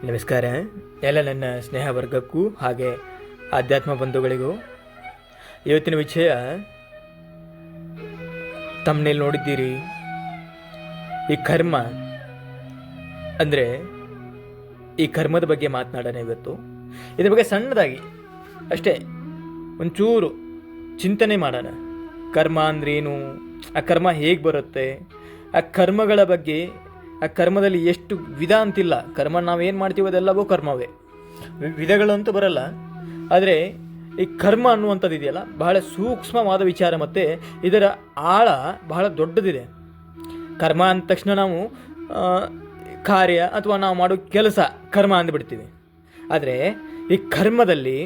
ನಮಸ್ಕಾರ ಎಲ್ಲ ನನ್ನ ಸ್ನೇಹ ವರ್ಗಕ್ಕೂ ಹಾಗೆ ಆಧ್ಯಾತ್ಮ ಬಂಧುಗಳಿಗೂ. ಇವತ್ತಿನ ವಿಷಯ ತಮ್ಮನೇಲಿ ನೋಡಿದ್ದೀರಿ. ಈ ಕರ್ಮ ಅಂದರೆ ಈ ಕರ್ಮದ ಬಗ್ಗೆ ಮಾತನಾಡೋಣ ಇವತ್ತು. ಇದ್ರ ಬಗ್ಗೆ ಸಣ್ಣದಾಗಿ ಅಷ್ಟೇ ಒಂಚೂರು ಚಿಂತನೆ ಮಾಡೋಣ. ಕರ್ಮ ಅಂದ್ರೇನು, ಆ ಕರ್ಮ ಹೇಗೆ ಬರುತ್ತೆ, ಆ ಕರ್ಮಗಳ ಬಗ್ಗೆ, ಆ ಕರ್ಮದಲ್ಲಿ ಎಷ್ಟು ವಿಧ ಅಂತಿಲ್ಲ. ಕರ್ಮ ನಾವೇನು ಮಾಡ್ತೀವಿ ಅದೆಲ್ಲವೂ ಕರ್ಮವೇ, ವಿಧಗಳಂತೂ ಬರಲ್ಲ. ಆದರೆ ಈ ಕರ್ಮ ಅನ್ನುವಂಥದ್ದು ಇದೆಯಲ್ಲ, ಬಹಳ ಸೂಕ್ಷ್ಮವಾದ ವಿಚಾರ ಮತ್ತು ಇದರ ಆಳ ಬಹಳ ದೊಡ್ಡದಿದೆ. ಕರ್ಮ ಅಂದ ತಕ್ಷಣ ನಾವು ಕಾರ್ಯ ಅಥವಾ ನಾವು ಮಾಡೋ ಕೆಲಸ ಕರ್ಮ ಅಂದ್ಬಿಡ್ತೀವಿ. ಆದರೆ ಈ ಕರ್ಮದಲ್ಲಿ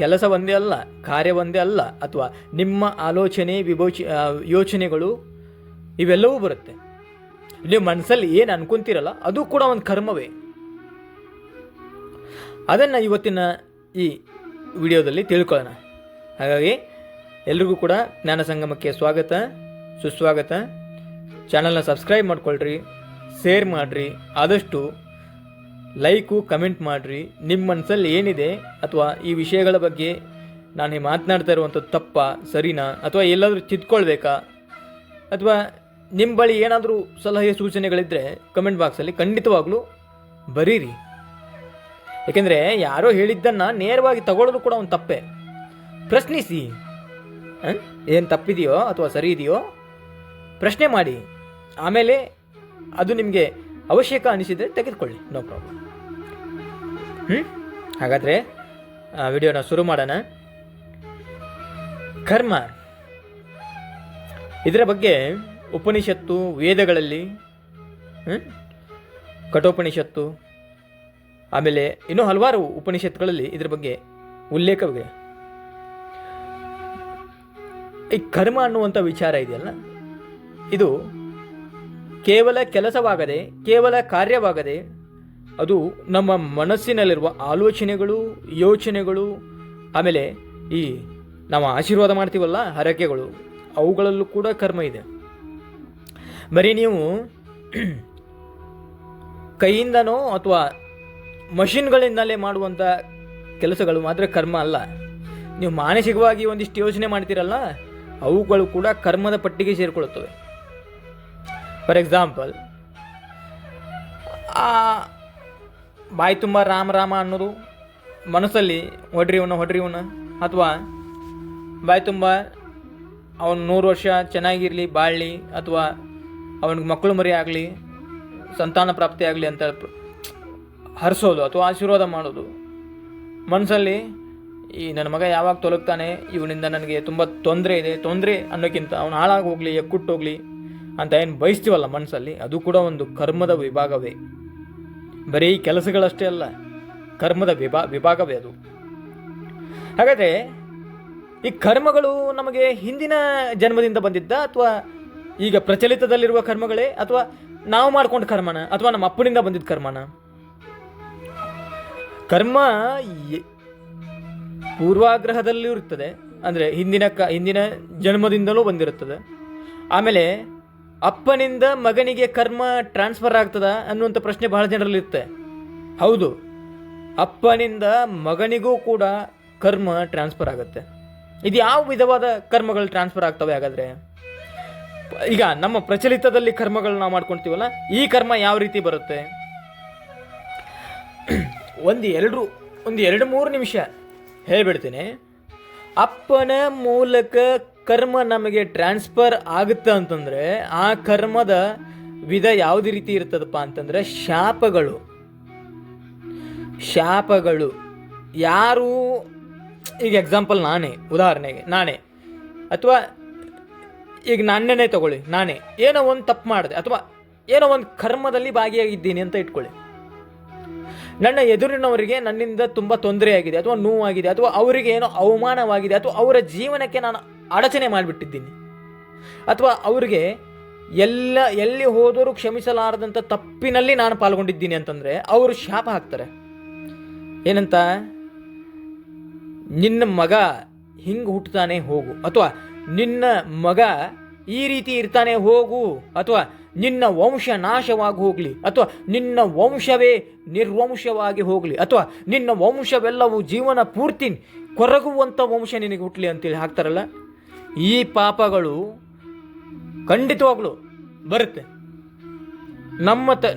ಕೆಲಸ ಒಂದೇ ಅಲ್ಲ, ಕಾರ್ಯ ಒಂದೇ ಅಲ್ಲ, ಅಥವಾ ನಿಮ್ಮ ಆಲೋಚನೆ ಯೋಚನೆಗಳು ಇವೆಲ್ಲವೂ ಬರುತ್ತೆ. ನೀವು ಮನಸ್ಸಲ್ಲಿ ಏನು ಅನ್ಕೊಂತೀರಲ್ಲ ಅದು ಕೂಡ ಒಂದು ಕರ್ಮವೇ. ಅದನ್ನು ಇವತ್ತಿನ ಈ ವಿಡಿಯೋದಲ್ಲಿ ತಿಳ್ಕೊಳ್ಳೋಣ. ಹಾಗಾಗಿ ಎಲ್ರಿಗೂ ಕೂಡ ಜ್ಞಾನ ಸಂಗಮಕ್ಕೆ ಸ್ವಾಗತ, ಸುಸ್ವಾಗತ. ಚಾನಲ್ನ ಸಬ್ಸ್ಕ್ರೈಬ್ ಮಾಡ್ಕೊಳ್ರಿ, ಶೇರ್ ಮಾಡಿರಿ, ಆದಷ್ಟು ಲೈಕು ಕಮೆಂಟ್ ಮಾಡಿರಿ. ನಿಮ್ಮ ಮನಸ್ಸಲ್ಲಿ ಏನಿದೆ ಅಥವಾ ಈ ವಿಷಯಗಳ ಬಗ್ಗೆ ನಾನು ಮಾತನಾಡ್ತಾ ಇರುವಂಥದ್ದು ತಪ್ಪಾ ಸರಿನಾ, ಅಥವಾ ಎಲ್ಲಾದರೂ ತಿದ್ಕೊಳ್ಬೇಕಾ, ಅಥವಾ ನಿಮ್ಮ ಬಳಿ ಏನಾದರೂ ಸಲಹೆ ಸೂಚನೆಗಳಿದ್ದರೆ ಕಮೆಂಟ್ ಬಾಕ್ಸಲ್ಲಿ ಖಂಡಿತವಾಗ್ಲೂ ಬರೀರಿ. ಏಕೆಂದರೆ ಯಾರೋ ಹೇಳಿದ್ದನ್ನು ನೇರವಾಗಿ ತಗೊಳ್ಳೋದು ಕೂಡ ಒಂದು ತಪ್ಪೇ. ಪ್ರಶ್ನಿಸಿ, ಏನು ತಪ್ಪಿದೆಯೋ ಅಥವಾ ಸರಿ ಇದೆಯೋ ಪ್ರಶ್ನೆ ಮಾಡಿ. ಆಮೇಲೆ ಅದು ನಿಮಗೆ ಅವಶ್ಯಕ ಅನಿಸಿದರೆ ತೆಗೆದುಕೊಳ್ಳಿ, ನೋ ಪ್ರಾಬ್ಲಮ್. ಹಾಗಾದರೆ ವಿಡಿಯೋನ ಶುರು ಮಾಡೋಣ. ಕರ್ಮ, ಇದರ ಬಗ್ಗೆ ಉಪನಿಷತ್ತು, ವೇದಗಳಲ್ಲಿ, ಕಠೋಪನಿಷತ್ತು, ಆಮೇಲೆ ಇನ್ನೂ ಹಲವಾರು ಉಪನಿಷತ್ತುಗಳಲ್ಲಿ ಇದರ ಬಗ್ಗೆ ಉಲ್ಲೇಖವಿದೆ. ಈ ಕರ್ಮ ಅನ್ನುವಂಥ ವಿಚಾರ ಇದೆಯಲ್ಲ, ಇದು ಕೇವಲ ಕೆಲಸವಾಗದೆ, ಕೇವಲ ಕಾರ್ಯವಾಗದೆ, ಅದು ನಮ್ಮ ಮನಸ್ಸಿನಲ್ಲಿರುವ ಆಲೋಚನೆಗಳು, ಯೋಚನೆಗಳು, ಆಮೇಲೆ ಈ ನಾವು ಆಶೀರ್ವಾದ ಮಾಡ್ತೀವಲ್ಲ ಹರಕೆಗಳು, ಅವುಗಳಲ್ಲೂ ಕೂಡ ಕರ್ಮ ಇದೆ. ಬರೀ ನೀವು ಕೈಯಿಂದನೋ ಅಥವಾ ಮಷಿನ್ಗಳಿಂದಲೇ ಮಾಡುವಂಥ ಕೆಲಸಗಳು ಮಾತ್ರ ಕರ್ಮ ಅಲ್ಲ. ನೀವು ಮಾನಸಿಕವಾಗಿ ಒಂದಿಷ್ಟು ಯೋಚನೆ ಮಾಡ್ತೀರಲ್ಲ, ಅವುಗಳು ಕೂಡ ಕರ್ಮದ ಪಟ್ಟಿಗೆ ಸೇರಿಕೊಳ್ಳುತ್ತವೆ. ಫಾರ್ ಎಕ್ಸಾಂಪಲ್, ಬಾಯಿ ತುಂಬ ರಾಮ ರಾಮ ಅನ್ನೋದು, ಮನಸ್ಸಲ್ಲಿ ಹೊಡ್ರಿವನ, ಅಥವಾ ಬಾಯಿ ತುಂಬ ಅವನು 100 ವರ್ಷ ಚೆನ್ನಾಗಿರಲಿ, ಬಾಳಲಿ, ಅಥವಾ ಅವನಿಗೆ ಮಕ್ಕಳು ಮರಿ ಆಗಲಿ, ಸಂತಾನ ಪ್ರಾಪ್ತಿ ಆಗಲಿ ಅಂತ ಹರಿಸೋದು ಅಥವಾ ಆಶೀರ್ವಾದ ಮಾಡೋದು. ಮನಸ್ಸಲ್ಲಿ ಈ ನನ್ನ ಮಗ ಯಾವಾಗ ತೊಲಗ್ತಾನೆ, ಇವನಿಂದ ನನಗೆ ತುಂಬ ತೊಂದರೆ ಇದೆ, ತೊಂದರೆ ಅನ್ನೋಕ್ಕಿಂತ ಅವನು ಹಾಳಾಗಿ ಹೋಗಲಿ, ಎಕ್ಕುಟ್ಟೋಗ್ಲಿ ಅಂತ ಏನು ಬಯಸ್ತೀವಲ್ಲ ಮನಸ್ಸಲ್ಲಿ, ಅದು ಕೂಡ ಒಂದು ಕರ್ಮದ ವಿಭಾಗವೇ. ಬರೀ ಕೆಲಸಗಳಷ್ಟೇ ಅಲ್ಲ, ಕರ್ಮದ ವಿಭಾಗವೇ ಅದು. ಹಾಗಾದರೆ ಈ ಕರ್ಮಗಳು ನಮಗೆ ಹಿಂದಿನ ಜನ್ಮದಿಂದ ಬಂದಿದ್ದ, ಅಥವಾ ಈಗ ಪ್ರಚಲಿತದಲ್ಲಿರುವ ಕರ್ಮಗಳೇ, ಅಥವಾ ನಾವು ಮಾಡ್ಕೊಂಡ ಕರ್ಮನ, ಅಥವಾ ನಮ್ಮ ಅಪ್ಪನಿಂದ ಬಂದಿದ್ದ ಕರ್ಮನ? ಕರ್ಮ ಪೂರ್ವಾಗ್ರಹದಲ್ಲೂ ಇರುತ್ತದೆ, ಅಂದರೆ ಹಿಂದಿನ ಜನ್ಮದಿಂದಲೂ ಬಂದಿರುತ್ತದೆ. ಆಮೇಲೆ ಅಪ್ಪನಿಂದ ಮಗನಿಗೆ ಕರ್ಮ ಟ್ರಾನ್ಸ್ಫರ್ ಆಗ್ತದ ಅನ್ನುವಂಥ ಪ್ರಶ್ನೆ ಬಹಳ ಜನರಲ್ಲಿರುತ್ತೆ. ಹೌದು, ಅಪ್ಪನಿಂದ ಮಗನಿಗೂ ಕೂಡ ಕರ್ಮ ಟ್ರಾನ್ಸ್ಫರ್ ಆಗುತ್ತೆ. ಇದು ಯಾವ ವಿಧವಾದ ಕರ್ಮಗಳು ಟ್ರಾನ್ಸ್ಫರ್ ಆಗ್ತವೆ? ಹಾಗಾದರೆ ಈಗ ನಮ್ಮ ಪ್ರಚಲಿತದಲ್ಲಿ ಕರ್ಮಗಳು ನಾವು ಮಾಡ್ಕೊಳ್ತೀವಲ್ಲ, ಈ ಕರ್ಮ ಯಾವ ರೀತಿ ಬರುತ್ತೆ? ಒಂದು 2-3 ನಿಮಿಷ ಹೇಳ್ಬಿಡ್ತೀನಿ. ಅಪ್ಪನ ಮೂಲಕ ಕರ್ಮ ನಮಗೆ ಟ್ರಾನ್ಸ್ಫರ್ ಆಗುತ್ತೆ ಅಂತಂದರೆ, ಆ ಕರ್ಮದ ವಿಧ ಯಾವುದೇ ರೀತಿ ಇರ್ತದಪ್ಪ ಅಂತಂದರೆ ಶಾಪಗಳು. ಯಾರು, ಈಗ ಎಕ್ಸಾಂಪಲ್ ಉದಾಹರಣೆಗೆ ನಾನೇ, ಅಥವಾ ಈಗ ನನ್ನೇ ತಗೊಳ್ಳಿ, ನಾನೇ ಏನೋ ಒಂದು ತಪ್ಪು ಮಾಡಿದೆ ಅಥವಾ ಏನೋ ಒಂದು ಕರ್ಮದಲ್ಲಿ ಭಾಗಿಯಾಗಿದ್ದೀನಿ ಅಂತ ಇಟ್ಕೊಳ್ಳಿ. ನನ್ನ ಎದುರಿನವರಿಗೆ ನನ್ನಿಂದ ತುಂಬ ತೊಂದರೆ ಆಗಿದೆ, ಅಥವಾ ನೋವಾಗಿದೆ, ಅಥವಾ ಅವರಿಗೆ ಏನೋ ಅವಮಾನವಾಗಿದೆ, ಅಥವಾ ಅವರ ಜೀವನಕ್ಕೆ ನಾನು ಅಡಚಣೆ ಮಾಡಿಬಿಟ್ಟಿದ್ದೀನಿ, ಅಥವಾ ಅವರಿಗೆ ಎಲ್ಲಿ ಹೋದರೂ ಕ್ಷಮಿಸಲಾರದಂಥ ತಪ್ಪಿನಲ್ಲಿ ನಾನು ಪಾಲ್ಗೊಂಡಿದ್ದೀನಿ ಅಂತಂದರೆ ಅವರು ಶಾಪ ಹಾಕ್ತಾರೆ. ಏನಂತ? ನಿನ್ನ ಮಗ ಹಿಂಗೆ ಹುಟ್ಟುತ್ತಾನೆ ಹೋಗು, ಅಥವಾ ನಿನ್ನ ಮಗ ಈ ರೀತಿ ಇರ್ತಾನೆ ಹೋಗು, ಅಥವಾ ನಿನ್ನ ವಂಶ ನಾಶವಾಗಿ ಹೋಗಲಿ, ಅಥವಾ ನಿನ್ನ ವಂಶವೇ ನಿರ್ವಂಶವಾಗಿ ಹೋಗಲಿ, ಅಥವಾ ನಿನ್ನ ವಂಶವೆಲ್ಲವೂ ಜೀವನ ಪೂರ್ತಿ ಕೊರಗುವಂಥ ವಂಶ ನಿನಗೆ ಹುಟ್ಟಲಿ ಅಂತೇಳಿ ಹಾಕ್ತಾರಲ್ಲ, ಈ ಪಾಪಗಳು ಖಂಡಿತವಾಗ್ಲೂ ಬರುತ್ತೆ.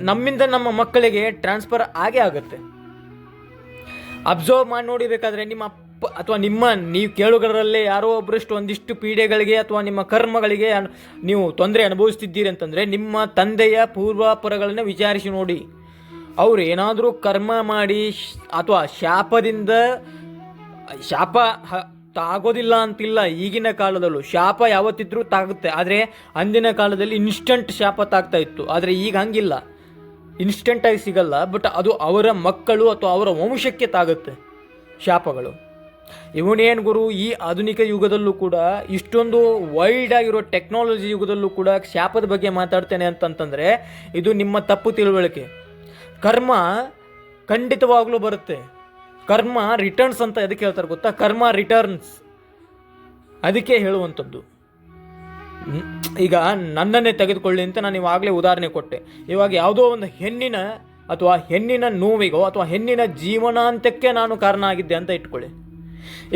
ನಮ್ಮಿಂದ ನಮ್ಮ ಮಕ್ಕಳಿಗೆ ಟ್ರಾನ್ಸ್ಫರ್ ಆಗೇ ಆಗುತ್ತೆ. ಅಬ್ಸರ್ವ್ ಮಾಡಿ ನೋಡಿಬೇಕಾದ್ರೆ ನಿಮ್ಮ ಅಪ್ಪ ಅಥವಾ ನೀವು ಕೇಳುಗರಲ್ಲೇ ಯಾರೋ ಒಬ್ಬರಷ್ಟು ಒಂದಿಷ್ಟು ಪೀಡೆಗಳಿಗೆ ಅಥವಾ ನಿಮ್ಮ ಕರ್ಮಗಳಿಗೆ ನೀವು ತೊಂದರೆ ಅನುಭವಿಸ್ತಿದ್ದೀರಿ ಅಂತಂದರೆ ನಿಮ್ಮ ತಂದೆಯ ಪೂರ್ವಾಪರಗಳನ್ನು ವಿಚಾರಿಸಿ ನೋಡಿ. ಅವರು ಏನಾದರೂ ಕರ್ಮ ಮಾಡಿ ಅಥವಾ ಶಾಪ ತಾಗೋದಿಲ್ಲ ಅಂತಿಲ್ಲ. ಈಗಿನ ಕಾಲದಲ್ಲೂ ಶಾಪ ಯಾವತ್ತಿದ್ರೂ ತಾಗುತ್ತೆ, ಆದರೆ ಅಂದಿನ ಕಾಲದಲ್ಲಿ ಇನ್ಸ್ಟಂಟ್ ಶಾಪ ತಾಗ್ತಾ ಇತ್ತು. ಆದರೆ ಈಗ ಹಂಗಿಲ್ಲ, ಇನ್ಸ್ಟಂಟಾಗಿ ಸಿಗಲ್ಲ. ಬಟ್ ಅದು ಅವರ ಮಕ್ಕಳು ಅಥವಾ ಅವರ ವಂಶಕ್ಕೆ ತಾಗುತ್ತೆ ಶಾಪಗಳು. ಇವನೇನು ಗುರು, ಈ ಆಧುನಿಕ ಯುಗದಲ್ಲೂ ಕೂಡ, ಇಷ್ಟೊಂದು ವೈಲ್ಡ್ ಆಗಿರೋ ಟೆಕ್ನಾಲಜಿ ಯುಗದಲ್ಲೂ ಕೂಡ ಶಾಪದ ಬಗ್ಗೆ ಮಾತಾಡ್ತೇನೆ ಅಂತಂತಂದರೆ ಇದು ನಿಮ್ಮ ತಪ್ಪು ತಿಳುವಳಿಕೆ. ಕರ್ಮ ಖಂಡಿತವಾಗ್ಲೂ ಬರುತ್ತೆ. ಕರ್ಮ ರಿಟರ್ನ್ಸ್ ಅಂತ ಅದಕ್ಕೆ ಹೇಳ್ತಾರೆ ಗೊತ್ತಾ? ಕರ್ಮ ರಿಟರ್ನ್ಸ್, ಅದಕ್ಕೆ ಹೇಳುವಂಥದ್ದು. ಈಗ ನನ್ನನ್ನೇ ತೆಗೆದುಕೊಳ್ಳಿ ಅಂತ ನಾನು ಇವಾಗಲೇ ಉದಾಹರಣೆ ಕೊಟ್ಟೆ. ಇವಾಗ ಯಾವುದೋ ಒಂದು ಹೆಣ್ಣಿನ ನೋವಿಗೋ ಅಥವಾ ಹೆಣ್ಣಿನ ಜೀವನಾಂತ್ಯಕ್ಕೆ ನಾನು ಕಾರಣ ಆಗಿದ್ದೆ ಅಂತ ಇಟ್ಕೊಳ್ಳಿ.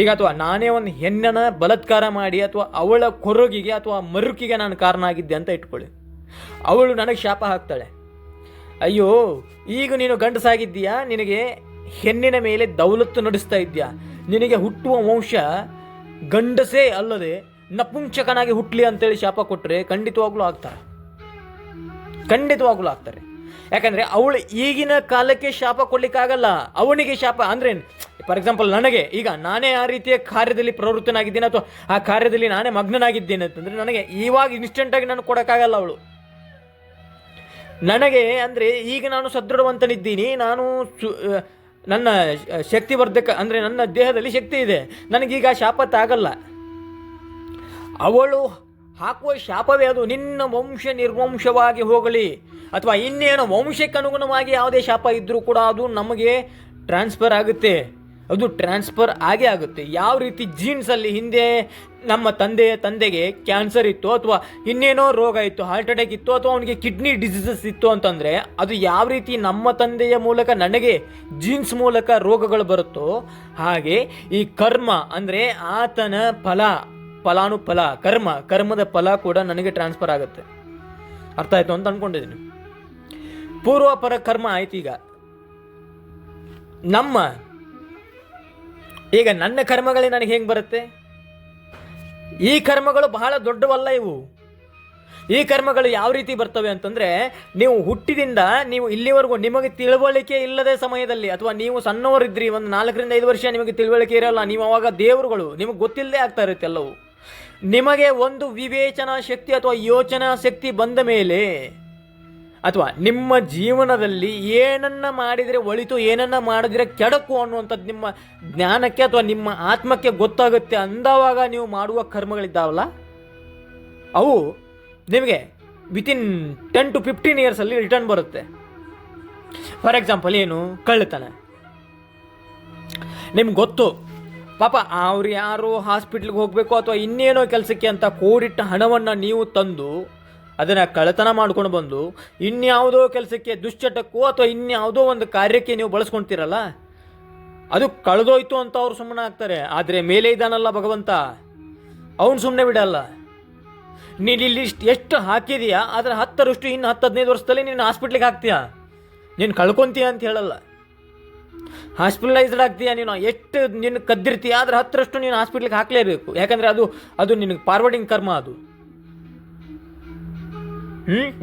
ಈಗ ಅಥವಾ ನಾನೇ ಒಂದು ಹೆಣ್ಣನ್ನು ಬಲಾತ್ಕಾರ ಮಾಡಿ ಅಥವಾ ಅವಳ ಕೊರಗಿಗೆ ಅಥವಾ ಮರುಕಿಗೆ ನಾನು ಕಾರಣ ಆಗಿದ್ದೆ ಅಂತ ಇಟ್ಕೊಳ್ಳಿ. ಅವಳು ನನಗೆ ಶಾಪ ಹಾಕ್ತಾಳೆ, ಅಯ್ಯೋ ಈಗ ನೀನು ಗಂಡಸಾಗಿದ್ದೀಯಾ, ನಿನಗೆ ಹೆಣ್ಣಿನ ಮೇಲೆ ದೌಲತ್ತು ನಡೆಸ್ತಾ ಇದ್ದೀಯಾ, ನಿನಗೆ ಹುಟ್ಟುವ ವಂಶ ಗಂಡಸೇ ಅಲ್ಲದೆ ನಪುಂಸಕನಾಗಿ ಹುಟ್ಟಲಿ ಅಂತೇಳಿ ಶಾಪ ಕೊಟ್ಟರೆ ಖಂಡಿತವಾಗ್ಲೂ ಆಗ್ತಾರೆ. ಯಾಕಂದರೆ ಅವಳು ಈಗಿನ ಕಾಲಕ್ಕೆ ಶಾಪ ಕೊಡ್ಲಿಕ್ಕಾಗಲ್ಲ. ಅವನಿಗೆ ಶಾಪ ಅಂದರೆ, ಫಾರ್ ಎಕ್ಸಾಂಪಲ್ ನನಗೆ ಈಗ ನಾನೇ ಆ ರೀತಿಯ ಕಾರ್ಯದಲ್ಲಿ ಪ್ರವೃತ್ತನಾಗಿದ್ದೇನೆ ಅಥವಾ ಆ ಕಾರ್ಯದಲ್ಲಿ ನಾನೇ ಮಗ್ನನಾಗಿದ್ದೇನೆ ಅಂತಂದರೆ ನನಗೆ ಇವಾಗ ಇನ್ಸ್ಟೆಂಟಾಗಿ ನಾನು ಕೊಡೋಕ್ಕಾಗಲ್ಲ. ಅವಳು ನನಗೆ ಅಂದರೆ ಈಗ ನಾನು ಸದೃಢವಂತನಿದ್ದೀನಿ, ನಾನು ನನ್ನ ಶಕ್ತಿವರ್ಧಕ ಅಂದರೆ ನನ್ನ ದೇಹದಲ್ಲಿ ಶಕ್ತಿ ಇದೆ, ನನಗೀಗ ಶಾಪ ತಾಗಲ್ಲ. ಅವಳು ಹಾಕುವ ಶಾಪವೇ ಅದು, ನಿನ್ನ ವಂಶ ನಿರ್ವಂಶವಾಗಿ ಹೋಗಲಿ ಅಥವಾ ಇನ್ನೇನು ವಂಶಕ್ಕೆ ಅನುಗುಣವಾಗಿ ಯಾವುದೇ ಶಾಪ ಇದ್ದರೂ ಕೂಡ ಅದು ನಮಗೆ ಟ್ರಾನ್ಸ್ಫರ್ ಆಗುತ್ತೆ. ಅದು ಟ್ರಾನ್ಸ್ಫರ್ ಆಗೇ ಆಗುತ್ತೆ. ಯಾವ ರೀತಿ ಜೀನ್ಸಲ್ಲಿ ಹಿಂದೆ ನಮ್ಮ ತಂದೆಗೆ ಕ್ಯಾನ್ಸರ್ ಇತ್ತು ಅಥವಾ ಇನ್ನೇನೋ ರೋಗ ಇತ್ತು, ಹಾರ್ಟ್ ಅಟ್ಯಾಕ್ ಇತ್ತು ಅಥವಾ ಅವನಿಗೆ ಕಿಡ್ನಿ ಡಿಸೀಸಸ್ ಇತ್ತು ಅಂತಂದರೆ ಅದು ಯಾವ ರೀತಿ ನಮ್ಮ ತಂದೆಯ ಮೂಲಕ ನನಗೆ ಜೀನ್ಸ್ ಮೂಲಕ ರೋಗಗಳು ಬರುತ್ತೋ ಹಾಗೆ ಈ ಕರ್ಮ ಅಂದರೆ ಆತನ ಫಲಾನುಫಲ ಕರ್ಮದ ಫಲ ಕೂಡ ನನಗೆ ಟ್ರಾನ್ಸ್ಫರ್ ಆಗುತ್ತೆ. ಅರ್ಥ ಆಯಿತು ಅಂತ ಅಂದ್ಕೊಂಡಿದ್ದೀನಿ. ಪೂರ್ವಾಪರ ಕರ್ಮ ಆಯ್ತು. ಈಗ ನನ್ನ ಕರ್ಮಗಳೇ ನನಗೆ ಹೆಂಗೆ ಬರುತ್ತೆ? ಈ ಕರ್ಮಗಳು ಬಹಳ ದೊಡ್ಡವಲ್ಲ ಇವು. ಈ ಕರ್ಮಗಳು ಯಾವ ರೀತಿ ಬರ್ತವೆ ಅಂತಂದರೆ, ನೀವು ಹುಟ್ಟಿದಿಂದ ನೀವು ಇಲ್ಲಿವರೆಗೂ ನಿಮಗೆ ತಿಳುವಳಿಕೆ ಇಲ್ಲದೆ ಸಮಯದಲ್ಲಿ ಅಥವಾ ನೀವು ಸಣ್ಣವರಿದ್ರಿ, ಒಂದು 4 ರಿಂದ 5 ವರ್ಷ ನಿಮಗೆ ತಿಳುವಳಿಕೆ ಇರೋಲ್ಲ, ನೀವು ಅವಾಗ ದೇವರುಗಳು ನಿಮಗೆ ಗೊತ್ತಿಲ್ಲದೆ ಆಗ್ತಾ ಇರುತ್ತೆ ಎಲ್ಲವೂ. ನಿಮಗೆ ಒಂದು ವಿವೇಚನಾ ಶಕ್ತಿ ಅಥವಾ ಯೋಚನಾ ಶಕ್ತಿ ಬಂದ ಮೇಲೆ ಅಥವಾ ನಿಮ್ಮ ಜೀವನದಲ್ಲಿ ಏನನ್ನ ಮಾಡಿದರೆ ಒಳಿತು, ಏನನ್ನ ಮಾಡಿದರೆ ಕೆಡಕು ಅನ್ನುವಂಥದ್ದು ನಿಮ್ಮ ಜ್ಞಾನಕ್ಕೆ ಅಥವಾ ನಿಮ್ಮ ಆತ್ಮಕ್ಕೆ ಗೊತ್ತಾಗುತ್ತೆ. ಅಂದವಾಗ ನೀವು ಮಾಡುವ ಕರ್ಮಗಳಿದ್ದಾವಲ್ಲ, ಅವು ನಿಮಗೆ ವಿತಿನ್ 10 to 15 ಇಯರ್ಸಲ್ಲಿ ರಿಟರ್ನ್ ಬರುತ್ತೆ. ಫಾರ್ ಎಕ್ಸಾಂಪಲ್ ಏನು, ಕಳ್ಳತನ. ನಿಮ್ಗೆ ಗೊತ್ತು, ಪಾಪ ಅವ್ರು ಯಾರು ಹಾಸ್ಪಿಟ್ಲಿಗೆ ಹೋಗಬೇಕು ಅಥವಾ ಇನ್ನೇನೋ ಕೆಲಸಕ್ಕೆ ಅಂತ ಕೂಡಿಟ್ಟ ಹಣವನ್ನು ನೀವು ತಂದು ಅದನ್ನು ಕಳ್ಳತನ ಮಾಡ್ಕೊಂಡು ಬಂದು ಇನ್ಯಾವುದೋ ಕೆಲಸಕ್ಕೆ, ದುಶ್ಚಟಕ್ಕೂ ಅಥವಾ ಇನ್ಯಾವುದೋ ಒಂದು ಕಾರ್ಯಕ್ಕೆ ನೀವು ಬಳಸ್ಕೊಳ್ತೀರಲ್ಲ, ಅದು ಕಳೆದೋಯ್ತು ಅಂತ ಅವ್ರು ಸುಮ್ಮನೆ ಆಗ್ತಾರೆ. ಆದರೆ ಮೇಲೆ ಇದ್ದಾನಲ್ಲ ಭಗವಂತ, ಅವನು ಸುಮ್ಮನೆ ಬಿಡಲ್ಲ. ನೀನು ಇಲ್ಲಿ ಎಷ್ಟು ಹಾಕಿದೀಯಾ ಅದರ 10ರಷ್ಟು ಇನ್ನು 10-15 ವರ್ಷದಲ್ಲಿ ನೀನು ಹಾಸ್ಪಿಟ್ಲಿಗೆ ಹಾಕ್ತೀಯಾ, ನೀನು ಕಳ್ಕೊತೀಯ ಅಂತ ಹೇಳಲ್ಲ. ಹಾಸ್ಪಿಟಲೈಸ್ಡ್ ಆಗ್ತೀಯಾ, ನೀನು ಎಷ್ಟು ನಿನ್ನ ಕದ್ದಿರ್ತೀಯ ಅದರ 10ರಷ್ಟು ನೀನು ಹಾಸ್ಪಿಟ್ಲಿಗೆ ಹಾಕಲೇಬೇಕು. ಯಾಕಂದರೆ ಅದು ನಿನಗೆ ಫಾರ್ವರ್ಡಿಂಗ್ ಕರ್ಮ. ಅದು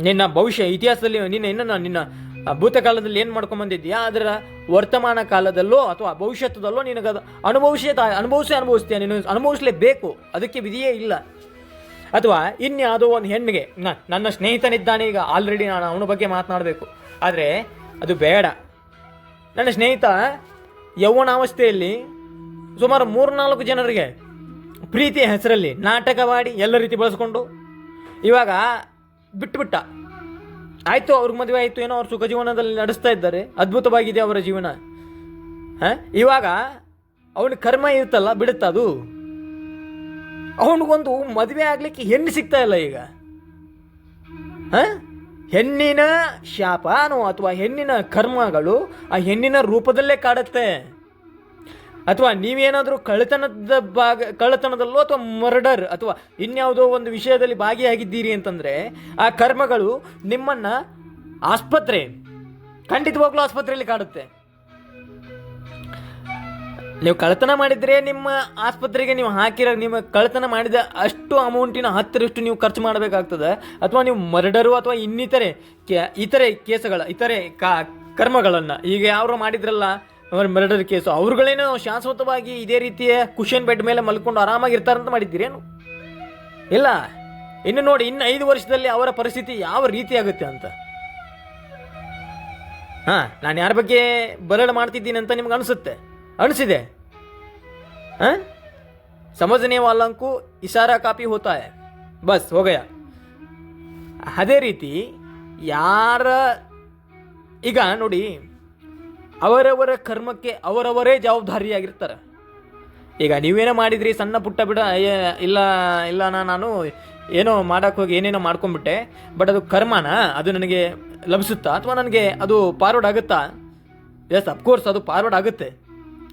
ನಿನ್ನ ಭವಿಷ್ಯ ಇತಿಹಾಸದಲ್ಲಿ ನಿನ್ನ ಭೂತಕಾಲದಲ್ಲಿ ಏನು ಮಾಡ್ಕೊಂಬಂದಿದ್ದೀಯಾ ಅದರ ವರ್ತಮಾನ ಕಾಲದಲ್ಲೋ ಅಥವಾ ಭವಿಷ್ಯತ್ತದಲ್ಲೋ ನಿನಗದು ಅನುಭವಿಸ್ತೀಯ. ನೀನು ಅನುಭವಿಸಲೇಬೇಕು, ಅದಕ್ಕೆ ವಿಧಿಯೇ ಇಲ್ಲ. ಅಥವಾ ಇನ್ಯಾವುದೋ ಒಂದು ಹೆಣ್ಣಿಗೆ, ನನ್ನ ಸ್ನೇಹಿತನಿದ್ದಾನೆ, ಈಗ ಆಲ್ರೆಡಿ ನಾನು ಅವನ ಬಗ್ಗೆ ಮಾತನಾಡಬೇಕು, ಆದರೆ ಅದು ಬೇಡ. ನನ್ನ ಸ್ನೇಹಿತ ಯೌವನಾವಸ್ಥೆಯಲ್ಲಿ ಸುಮಾರು 3-4 ಜನರಿಗೆ ಪ್ರೀತಿಯ ಹೆಸರಲ್ಲಿ ನಾಟಕವಾಡಿ ಎಲ್ಲ ರೀತಿ ಬಳಸ್ಕೊಂಡು ಇವಾಗ ಬಿಟ್ಟುಬಿಟ್ಟ. ಆಯಿತು, ಅವ್ರಿಗೆ ಮದುವೆ ಆಯಿತು, ಏನೋ ಅವ್ರು ಸುಖ ಜೀವನದಲ್ಲಿ ನಡೆಸ್ತಾ ಇದ್ದಾರೆ, ಅದ್ಭುತವಾಗಿದೆ ಅವರ ಜೀವನ. ಇವಾಗ ಅವನ ಕರ್ಮ ಇರುತ್ತಲ್ಲ, ಬಿಡುತ್ತ ಅದು. ಅವನಿಗೊಂದು ಮದುವೆ ಆಗಲಿಕ್ಕೆ ಹೆಣ್ಣು ಸಿಗ್ತಾ ಇಲ್ಲ ಈಗ. ಹೆಣ್ಣಿನ ಶಾಪನೋ ಅಥವಾ ಹೆಣ್ಣಿನ ಕರ್ಮಗಳು ಆ ಹೆಣ್ಣಿನ ರೂಪದಲ್ಲೇ ಕಾಡುತ್ತೆ. ಅಥವಾ ನೀವೇನಾದರೂ ಕಳ್ಳತನದಲ್ಲೋ ಅಥವಾ ಮರ್ಡರ್ ಅಥವಾ ಇನ್ಯಾವುದೋ ಒಂದು ವಿಷಯದಲ್ಲಿ ಭಾಗಿಯಾಗಿದ್ದೀರಿ ಅಂತಂದರೆ ಆ ಕರ್ಮಗಳು ನಿಮ್ಮನ್ನು ಖಂಡಿತವಾಗ್ಲೂ ಆಸ್ಪತ್ರೆಯಲ್ಲಿ ಕಾಡುತ್ತೆ. ನೀವು ಕಳ್ಳತನ ಮಾಡಿದರೆ ನಿಮ್ಮ ಆಸ್ಪತ್ರೆಗೆ ನೀವು ನಿಮ್ಮ ಕಳ್ಳತನ ಮಾಡಿದ ಅಷ್ಟು ಅಮೌಂಟಿನ 10% ನೀವು ಖರ್ಚು ಮಾಡಬೇಕಾಗ್ತದೆ. ಅಥವಾ ನೀವು ಮರ್ಡರು ಅಥವಾ ಇತರೆ ಕರ್ಮಗಳನ್ನು ಈಗ ಯಾರು ಮಾಡಿದ್ರಲ್ಲ ಮರ್ಡರ್ ಕೇಸು, ಅವ್ರುಗಳೇನೋ ಶಾಶ್ವತವಾಗಿ ಇದೇ ರೀತಿಯ ಕುಷನ್ ಬೆಡ್ ಮೇಲೆ ಮಲ್ಕೊಂಡು ಆರಾಮಾಗಿರ್ತಾರಂತ ಮಾಡಿದ್ದೀರೇನು? ಇಲ್ಲ. ಇನ್ನು ನೋಡಿ, ಇನ್ನು 5 ವರ್ಷದಲ್ಲಿ ಅವರ ಪರಿಸ್ಥಿತಿ ಯಾವ ರೀತಿ ಆಗುತ್ತೆ ಅಂತ. ನಾನು ಯಾರ ಬಗ್ಗೆ ಬರಳು ಮಾಡ್ತಿದ್ದೀನಿ ಅಂತ ನಿಮ್ಗೆ ಅನಿಸಿದೆ? ಸಮझने वालों को इशारा काफी होता है, बस हो गया. ಅದೇ ರೀತಿ ಈಗ ನೋಡಿ, ಅವರವರ ಕರ್ಮಕ್ಕೆ ಅವರವರೇ ಜವಾಬ್ದಾರಿಯಾಗಿರ್ತಾರೆ. ಈಗ ನೀವೇನೋ ಮಾಡಿದ್ರಿ, ಸಣ್ಣ ಪುಟ್ಟ ಇಲ್ಲ ನಾನು ಏನೋ ಮಾಡೋಕ್ಕೆ ಹೋಗಿ ಏನೇನೋ ಮಾಡ್ಕೊಂಡ್ಬಿಟ್ಟೆ, ಬಟ್ ಅದು ಕರ್ಮನ, ಅದು ನನಗೆ ಲಭಿಸುತ್ತಾ ಅಥವಾ ನನಗೆ ಅದು ಫಾರ್ವರ್ಡ್ ಆಗುತ್ತಾ? ಎಸ್, ಅಫ್ಕೋರ್ಸ್ ಅದು ಫಾರ್ವರ್ಡ್ ಆಗುತ್ತೆ.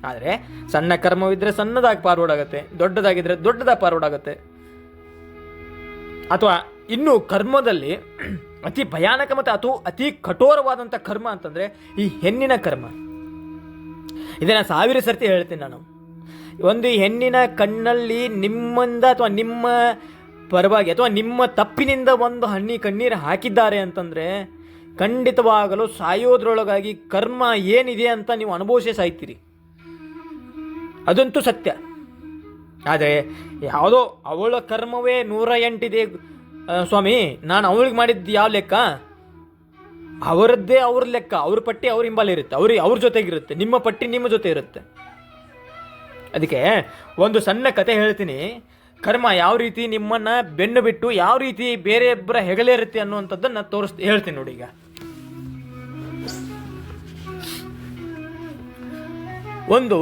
ಆದರೆ ಸಣ್ಣ ಕರ್ಮವಿದ್ದರೆ ಸಣ್ಣದಾಗಿ ಫಾರ್ವರ್ಡ್ ಆಗುತ್ತೆ, ದೊಡ್ಡದಾಗಿದ್ದರೆ ದೊಡ್ಡದಾಗಿ ಫಾರ್ವರ್ಡ್ ಆಗುತ್ತೆ. ಅಥವಾ ಇನ್ನು ಕರ್ಮದಲ್ಲಿ ಅತಿ ಭಯಾನಕ ಮತ್ತು ಅತಿ ಕಠೋರವಾದಂಥ ಕರ್ಮ ಅಂತಂದರೆ ಈ ಹೆಣ್ಣಿನ ಕರ್ಮ. ಇದನ್ನು 1000 ಸರ್ತಿ ಹೇಳ್ತೀನಿ ನಾನು. ಒಂದು ಹೆಣ್ಣಿನ ಕಣ್ಣಲ್ಲಿ ನಿಮ್ಮಿಂದ ಅಥವಾ ನಿಮ್ಮ ಪರವಾಗಿ ಅಥವಾ ನಿಮ್ಮ ತಪ್ಪಿನಿಂದ ಒಂದು ಕಣ್ಣೀರು ಹಾಕಿದ್ದಾರೆ ಅಂತಂದರೆ ಖಂಡಿತವಾಗಲು ಸಾಯೋದ್ರೊಳಗಾಗಿ ಕರ್ಮ ಏನಿದೆ ಅಂತ ನೀವು ಅನುಭವಿಸೇ ಸಾಯ್ತೀರಿ. ಅದಂತೂ ಸತ್ಯ. ಆದರೆ ಯಾವುದೋ ಅವಳ ಕರ್ಮವೇ 108 ಇದೆ ಸ್ವಾಮಿ, ನಾನು ಅವಳಿಗೆ ಮಾಡಿದ್ದು ಯಾವ ಲೆಕ್ಕ? ಅವರದ್ದೇ ಅವ್ರ ಲೆಕ್ಕ, ಅವ್ರ ಪಟ್ಟಿ ಅವ್ರ ಹಿಂಬಾಲಿರುತ್ತೆ, ಅವ್ರ ಜೊತೆಗಿರುತ್ತೆ, ನಿಮ್ಮ ಪಟ್ಟಿ ನಿಮ್ಮ ಜೊತೆ ಇರುತ್ತೆ. ಅದಕ್ಕೆ ಒಂದು ಸಣ್ಣ ಕತೆ ಹೇಳ್ತೀನಿ. ಕರ್ಮ ಯಾವ ರೀತಿ ನಿಮ್ಮನ್ನು ಬೆನ್ನು ಬಿಟ್ಟು ಯಾವ ರೀತಿ ಬೇರೆಯೊಬ್ಬರ ಹೆಗಲೇರುತ್ತೆ ಅನ್ನುವಂಥದ್ದನ್ನು ಹೇಳ್ತೀನಿ ನೋಡಿ. ಈಗ ಒಂದು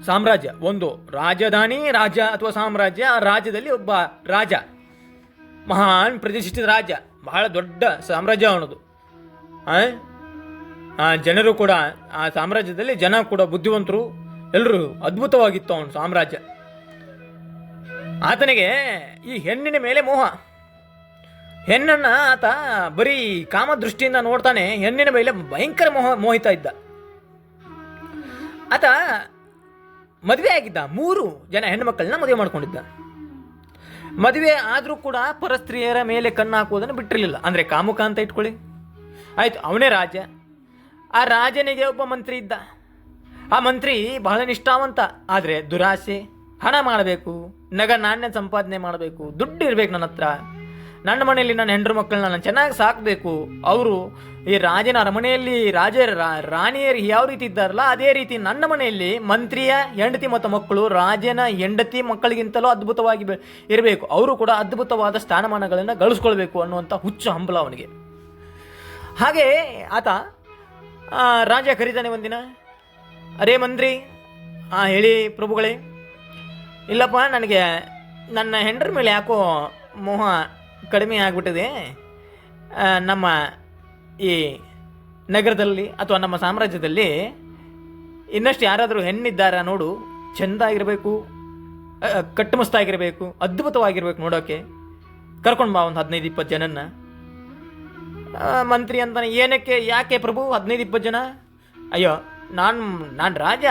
ಸಾಮ್ರಾಜ್ಯ, ಒಂದು ರಾಜಧಾನಿ, ರಾಜ್ಯ ಅಥವಾ ಸಾಮ್ರಾಜ್ಯ. ಆ ರಾಜ್ಯದಲ್ಲಿ ಒಬ್ಬ ರಾಜ, ಮಹಾನ್ ಪ್ರತಿಷ್ಠಿತ ರಾಜ, ಬಹಳ ದೊಡ್ಡ ಸಾಮ್ರಾಜ್ಯ ಅವನದು. ಜನರು ಕೂಡ ಆ ಸಾಮ್ರಾಜ್ಯದಲ್ಲಿ ಜನ ಕೂಡ ಬುದ್ಧಿವಂತರು, ಎಲ್ಲರೂ ಅದ್ಭುತವಾಗಿತ್ತು ಅವನ ಸಾಮ್ರಾಜ್ಯ. ಆತನಿಗೆ ಈ ಹೆಣ್ಣಿನ ಮೇಲೆ ಮೋಹ. ಹೆಣ್ಣನ್ನು ಆತ ಬರೀ ಕಾಮದೃಷ್ಟಿಯಿಂದ ನೋಡ್ತಾನೆ, ಹೆಣ್ಣಿನ ಮೇಲೆ ಭಯಂಕರ ಮೋಹಿತ ಇದ್ದ. ಆತ ಮದುವೆ ಆಗಿದ್ದ, 3 ಜನ ಹೆಣ್ಣು ಮಕ್ಕಳನ್ನ ಮದುವೆ ಮಾಡ್ಕೊಂಡಿದ್ದ. ಮದುವೆ ಆದರೂ ಕೂಡ ಪರಸ್ತ್ರೀಯರ ಮೇಲೆ ಕಣ್ಣು ಹಾಕುವುದನ್ನು ಬಿಟ್ಟಿರಲಿಲ್ಲ. ಅಂದರೆ ಕಾಮುಕ ಅಂತ ಇಟ್ಕೊಳ್ಳಿ. ಆಯಿತು, ಅವನೇ ರಾಜ. ಆ ರಾಜನಿಗೆ ಒಬ್ಬ ಮಂತ್ರಿ ಇದ್ದ. ಆ ಮಂತ್ರಿ ಬಹಳ ನಿಷ್ಠಾವಂತ, ಆದರೆ ದುರಾಸೆ. ಹಣ ಮಾಡಬೇಕು, ನಾಣ್ಯ ಸಂಪಾದನೆ ಮಾಡಬೇಕು, ದುಡ್ಡು ಇರಬೇಕು ನನ್ನ ಹತ್ರ, ನನ್ನ ಮನೆಯಲ್ಲಿ ನನ್ನ ಹೆಂಡ್ರು ಮಕ್ಕಳನ್ನ ನಾನು ಚೆನ್ನಾಗಿ ಸಾಕಬೇಕು. ಅವರು ಈ ರಾಜನ ಅರಮನೆಯಲ್ಲಿ ರಾಣಿಯರು ಯಾವ ರೀತಿ ಇದ್ದಾರಲ್ಲ ಅದೇ ರೀತಿ ನನ್ನ ಮನೆಯಲ್ಲಿ ಮಂತ್ರಿಯ ಹೆಂಡತಿ ಮತ್ತು ಮಕ್ಕಳು ರಾಜನ ಹೆಂಡತಿ ಮಕ್ಕಳಿಗಿಂತಲೂ ಅದ್ಭುತವಾಗಿ ಇರಬೇಕು, ಅವರು ಕೂಡ ಅದ್ಭುತವಾದ ಸ್ಥಾನಮಾನಗಳನ್ನು ಗಳಿಸ್ಕೊಳ್ಬೇಕು ಅನ್ನುವಂಥ ಹುಚ್ಚು ಹಂಬಲ ಅವನಿಗೆ. ಹಾಗೆ ಆತ ರಾಜ ಕರೀತಾನೆ ಒಂದಿನ, ಅರೇ ಮಂತ್ರಿ, ಹೇಳಿ ಪ್ರಭುಗಳೇ, ಇಲ್ಲಪ್ಪ ನನಗೆ ನನ್ನ ಹೆಂಡ್ರ ಮೇಲೆ ಯಾಕೋ ಮೋಹ ಕಡಿಮೆ ಆಗಿಬಿಟ್ಟಿದೆ. ನಮ್ಮ ಈ ನಗರದಲ್ಲಿ ಅಥವಾ ನಮ್ಮ ಸಾಮ್ರಾಜ್ಯದಲ್ಲಿ ಇನ್ನಷ್ಟು ಯಾರಾದರೂ ಹೆಣ್ಣಿದ್ದಾರಾ ನೋಡು, ಚೆಂದಾಗಿರಬೇಕು, ಕಟ್ಟುಮಸ್ತಾಗಿರಬೇಕು, ಅದ್ಭುತವಾಗಿರ್ಬೇಕು ನೋಡೋಕ್ಕೆ, ಕರ್ಕೊಂಡು ಬಾ ಒಂದು 15-20 ಜನನ್ನ. ಮಂತ್ರಿ ಅಂತಾನೆ, ಯಾಕೆ ಪ್ರಭು 15-20 ಜನ? ಅಯ್ಯೋ, ನಾನು ರಾಜ,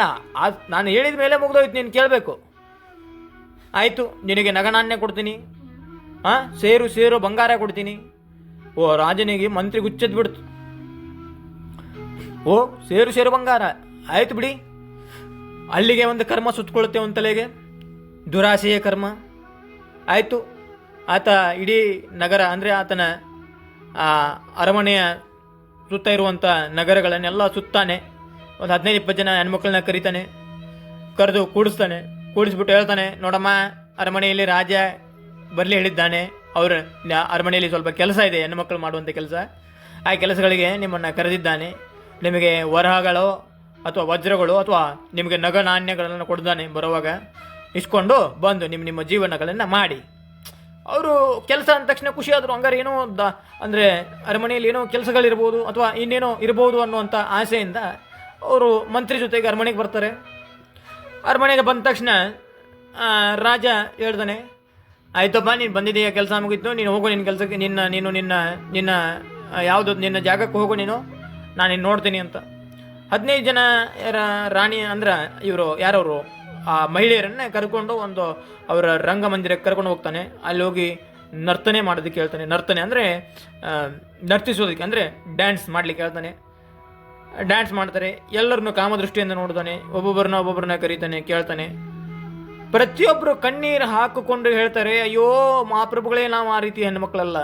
ನಾನು ಹೇಳಿದ ಮೇಲೆ ಮುಗಿದೋಯ್ತು, ನೀನು ಕೇಳಬೇಕು. ಆಯಿತು, ನಿನಗೆ ನಗನಾಣ್ಯ ಕೊಡ್ತೀನಿ, ಸೇರು ಬಂಗಾರ ಕೊಡ್ತೀನಿ. ಓ, ರಾಜನಿಗೆ ಮಂತ್ರಿ ಗುಚ್ಚದ್ ಬಿಡ್ತು. ಓ, ಸೇರು ಬಂಗಾರ, ಆಯಿತು ಬಿಡಿ. ಅಲ್ಲಿಗೆ ಒಂದು ಕರ್ಮ ಸುತ್ತಕೊಳ್ಳುತ್ತೆ ಒಂದು ತಲೆಗೆ, ದುರಾಸೆಯ ಕರ್ಮ. ಆಯಿತು, ಆತ ಇಡೀ ನಗರ ಅಂದರೆ ಆತನ ಅರಮನೆಯ ಸುತ್ತ ಇರುವಂಥ ನಗರಗಳನ್ನೆಲ್ಲ ಸುತ್ತಾನೆ. ಒಂದು 15-20 ಜನ ಹೆಣ್ಮಕ್ಳನ್ನ ಕರೀತಾನೆ, ಕರೆದು ಕೂಡಿಸ್ಬಿಟ್ಟು ಹೇಳ್ತಾನೆ, ನೋಡಮ್ಮ, ಅರಮನೆಯಲ್ಲಿ ರಾಜ ಬರಲಿ ಹೇಳಿದ್ದಾನೆ, ಅವರ ಅರಮನೆಯಲ್ಲಿ ಸ್ವಲ್ಪ ಕೆಲಸ ಇದೆ, ಹೆಣ್ಣುಮಕ್ಕಳು ಮಾಡುವಂಥ ಕೆಲಸ. ಆ ಕೆಲಸಗಳಿಗೆ ನಿಮ್ಮನ್ನು ಕರೆದಿದ್ದಾನೆ. ನಿಮಗೆ ವರಹಗಳು ಅಥವಾ ವಜ್ರಗಳು ಅಥವಾ ನಿಮಗೆ ನಾಣ್ಯಗಳನ್ನು ಕೊಡ್ತಾನೆ. ಬರುವಾಗ ಇಸ್ಕೊಂಡು ಬಂದು ನಿಮ್ಮ ಜೀವನಗಳನ್ನು ಮಾಡಿ. ಅವರು ಕೆಲಸ ಅಂದ ತಕ್ಷಣ ಖುಷಿ ಆದರು. ಹಂಗಾರೆ ಏನೋ ಅಂದರೆ ಅರಮನೆಯಲ್ಲಿ ಏನೋ ಕೆಲಸಗಳಿರ್ಬೋದು ಅಥವಾ ಇನ್ನೇನೋ ಇರ್ಬೋದು ಅನ್ನುವಂಥ ಆಸೆಯಿಂದ ಅವರು ಮಂತ್ರಿ ಜೊತೆಗೆ ಅರಮನೆಗೆ ಬರ್ತಾರೆ. ಅರಮನೆಗೆ ಬಂದ ತಕ್ಷಣ ರಾಜ ಹೇಳ್ತಾನೆ, ಆಯ್ತಪ್ಪ ನೀನು ಬಂದಿದ್ದೀಯ, ಕೆಲಸ ಮುಗಿತು, ನೀನು ಹೋಗು ನಿನ್ನ ಕೆಲಸಕ್ಕೆ, ನಿನ್ನ ಯಾವುದು ನಿನ್ನ ಜಾಗಕ್ಕೆ ಹೋಗು, ನಾನು ನಿನ್ನ ನೋಡ್ತೀನಿ ಅಂತ 15 ಜನ ರಾಣಿ ಅಂದ್ರೆ ಇವರು ಯಾರವರು ಆ ಮಹಿಳೆಯರನ್ನೇ ಕರ್ಕೊಂಡು ಒಂದು ಅವರ ರಂಗಮಂದಿರಕ್ಕೆ ಕರ್ಕೊಂಡು ಹೋಗ್ತಾನೆ. ಅಲ್ಲಿ ಹೋಗಿ ನರ್ತನೆ ಮಾಡೋದಕ್ಕೆ ಹೇಳ್ತಾನೆ. ನರ್ತನೆ ಅಂದರೆ ನರ್ತಿಸೋದಕ್ಕೆ ಅಂದರೆ ಡ್ಯಾನ್ಸ್ ಮಾಡ್ಲಿಕ್ಕೆ ಹೇಳ್ತಾನೆ. ಡ್ಯಾನ್ಸ್ ಮಾಡ್ತಾರೆ. ಎಲ್ಲರನ್ನು ಕಾಮದೃಷ್ಟಿಯಿಂದ ನೋಡ್ತಾನೆ. ಒಬ್ಬೊಬ್ಬರನ್ನ ಕರೀತಾನೆ, ಕೇಳ್ತಾನೆ. ಪ್ರತಿಯೊಬ್ಬರು ಕಣ್ಣೀರು ಹಾಕಿಕೊಂಡು ಹೇಳ್ತಾರೆ, ಅಯ್ಯೋ ಮಹಾಪ್ರಭುಗಳೇ, ನಾವು ಆ ರೀತಿ ಹೆಣ್ಮಕ್ಳಲ್ಲ,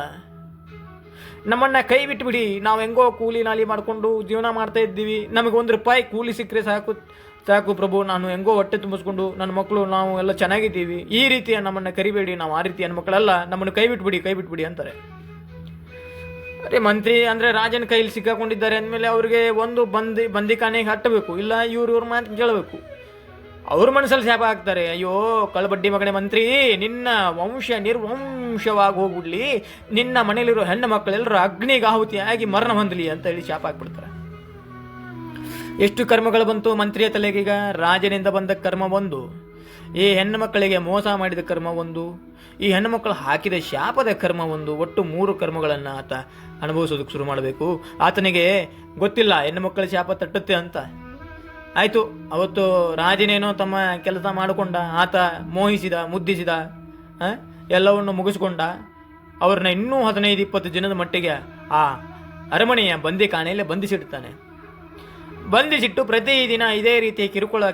ನಮ್ಮನ್ನು ಕೈ ಬಿಟ್ಬಿಡಿ, ನಾವು ಹೆಂಗೋ ಕೂಲಿ ನಾಲಿ ಮಾಡಿಕೊಂಡು ಜೀವನ ಮಾಡ್ತಾ ಇದ್ದೀವಿ, ನಮಗೆ ₹1 ಕೂಲಿ ಸಿಕ್ಕರೆ ಸಾಕು ಪ್ರಭು, ನಾನು ಹೆಂಗೋ ಹೊಟ್ಟೆ ತುಂಬಿಸ್ಕೊಂಡು ನನ್ನ ಮಕ್ಕಳು ನಾವು ಎಲ್ಲ ಚೆನ್ನಾಗಿದ್ದೀವಿ, ಈ ರೀತಿಯ ನಮ್ಮನ್ನು ಕರಿಬೇಡಿ, ನಾವು ಆ ರೀತಿ ಹೆಣ್ಮಕ್ಳಲ್ಲ, ನಮ್ಮನ್ನು ಕೈ ಬಿಟ್ಬಿಡಿ ಅಂತಾರೆ. ಅರೆ ಮಂತ್ರಿ ಅಂದರೆ ರಾಜನ ಕೈಲಿ ಸಿಕ್ಕಾಕೊಂಡಿದ್ದಾರೆ ಅಂದಮೇಲೆ ಅವ್ರಿಗೆ ಒಂದು ಬಂದಿಖಾನೆಗೆ ಹಟ್ಟಬೇಕು, ಇಲ್ಲ ಇವ್ರ ಮಾತು ಕೇಳಬೇಕು. ಅವ್ರ ಮನಸ್ಸಲ್ಲಿ ಶಾಪ ಹಾಕ್ತಾರೆ, ಅಯ್ಯೋ ಕಳಬಡ್ಡಿ ಮಗನೇ ಮಂತ್ರಿ, ನಿನ್ನ ವಂಶ ನಿರ್ವಂಶವಾಗಿ ಹೋಗ್ಬಿಡ್ಲಿ, ನಿನ್ನ ಮನೇಲಿರೋ ಹೆಣ್ಣು ಮಕ್ಕಳೆಲ್ಲರೂ ಅಗ್ನಿಗೆ ಆಹುತಿಯಾಗಿ ಮರಣ ಹೊಂದಲಿ ಅಂತ ಹೇಳಿ ಶಾಪ ಹಾಕ್ಬಿಡ್ತಾರೆ. ಎಷ್ಟು ಕರ್ಮಗಳು ಬಂತು ಮಂತ್ರಿಯ ತಲೆಗೀಗ? ರಾಜನಿಂದ ಬಂದ ಕರ್ಮ ಒಂದು, ಈ ಹೆಣ್ಣು ಮಕ್ಕಳಿಗೆ ಮೋಸ ಮಾಡಿದ ಕರ್ಮ ಒಂದು, ಈ ಹೆಣ್ಣು ಮಕ್ಕಳು ಹಾಕಿದ ಶಾಪದ ಕರ್ಮ ಒಂದು. ಒಟ್ಟು 3 ಕರ್ಮಗಳನ್ನು ಆತ ಅನುಭವಿಸೋದಕ್ಕೆ ಶುರು ಮಾಡಬೇಕು. ಆತನಿಗೆ ಗೊತ್ತಿಲ್ಲ ಹೆಣ್ಣು ಮಕ್ಕಳ ಶಾಪ ತಟ್ಟುತ್ತೆ ಅಂತ. ಆಯಿತು, ಅವತ್ತು ರಾಜನೇನೋ ತಮ್ಮ ಕೆಲಸ ಮಾಡಿಕೊಂಡ, ಆತ ಮೋಹಿಸಿದ, ಮುದ್ದಿಸಿದ, ಎಲ್ಲವನ್ನು ಮುಗಿಸ್ಕೊಂಡ. ಅವ್ರನ್ನ ಇನ್ನೂ 15-20 ಜನದ ಮಟ್ಟಿಗೆ ಆ ಅರಮನೆಯ ಬಂದಿಖಾನೆಯಲ್ಲಿ ಬಂಧಿಸಿಟ್ಟು ಪ್ರತಿದಿನ ಇದೇ ರೀತಿ ಕಿರುಕುಳ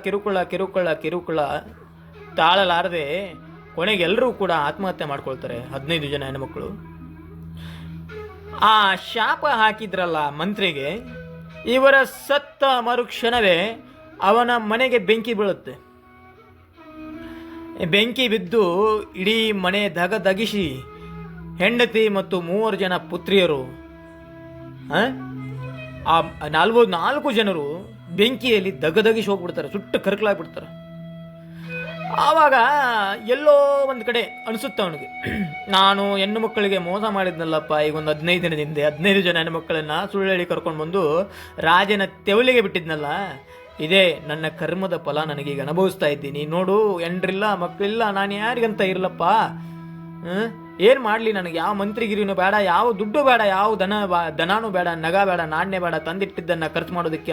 ತಾಳಲಾರದೆ ಕೊನೆಗೆ ಎಲ್ಲರೂ ಕೂಡ ಆತ್ಮಹತ್ಯೆ ಮಾಡ್ಕೊಳ್ತಾರೆ. 15 ಜನ ಹೆಣ್ಮಕ್ಳು. ಆ ಶಾಪ ಹಾಕಿದ್ರಲ್ಲ ಮಂತ್ರಿಗೆ, ಇವರ ಸತ್ತ ಮರುಕ್ಷಣವೇ ಅವನ ಮನೆಗೆ ಬೆಂಕಿ ಬೀಳುತ್ತೆ. ಬೆಂಕಿ ಬಿದ್ದು ಇಡೀ ಮನೆ ದಗದಗಿಸಿ ಹೆಂಡತಿ ಮತ್ತು 3 ಜನ ಪುತ್ರಿಯರು, ಆ 4 ಜನರು ಬೆಂಕಿಯಲ್ಲಿ ದಗದಗಿಸಿ ಹೋಗ್ಬಿಡ್ತಾರೆ, ಸುಟ್ಟು ಕರಕಲಾಗ್ಬಿಡ್ತಾರೆ. ಆವಾಗ ಎಲ್ಲೋ ಒಂದು ಕಡೆ ಅನಿಸುತ್ತೆ ಅವನಿಗೆ, ನಾನು ಹೆಣ್ಣು ಮಕ್ಕಳಿಗೆ ಮೋಸ ಮಾಡಿದ್ನಲ್ಲಪ್ಪ. ಈಗ ಒಂದು 15 ದಿನದಿಂದ 15 ಜನ ಹೆಣ್ಣು ಮಕ್ಕಳನ್ನು ಸುಳ್ಳು ಹೇಳಿ ಕರ್ಕೊಂಡು ಬಂದು ರಾಜನ ತೆವಲಿಗೆ ಬಿಟ್ಟಿದ್ನಲ್ಲ, ಇದೇ ನನ್ನ ಕರ್ಮದ ಫಲ, ನನಗೀಗ ಅನುಭವಿಸ್ತಾ ಇದ್ದೀನಿ. ನೋಡು, ಹೆಂಡ್ರಿಲ್ಲ, ಮಕ್ಕಳಿಲ್ಲ, ನಾನು ಯಾರಿಗಂತ ಇರಲಪ್ಪ, ಏನು ಮಾಡಲಿ? ನನಗೆ ಯಾವ ಮಂತ್ರಿಗಿರಿನೂ ಬೇಡ, ಯಾವ ದುಡ್ಡು ಬೇಡ, ಯಾವ ದನಾನು ಬೇಡ, ನಗ ಬೇಡ, ನಾಣ್ಯ ಬೇಡ, ತಂದಿಟ್ಟಿದ್ದನ್ನು ಖರ್ಚು ಮಾಡೋದಕ್ಕೆ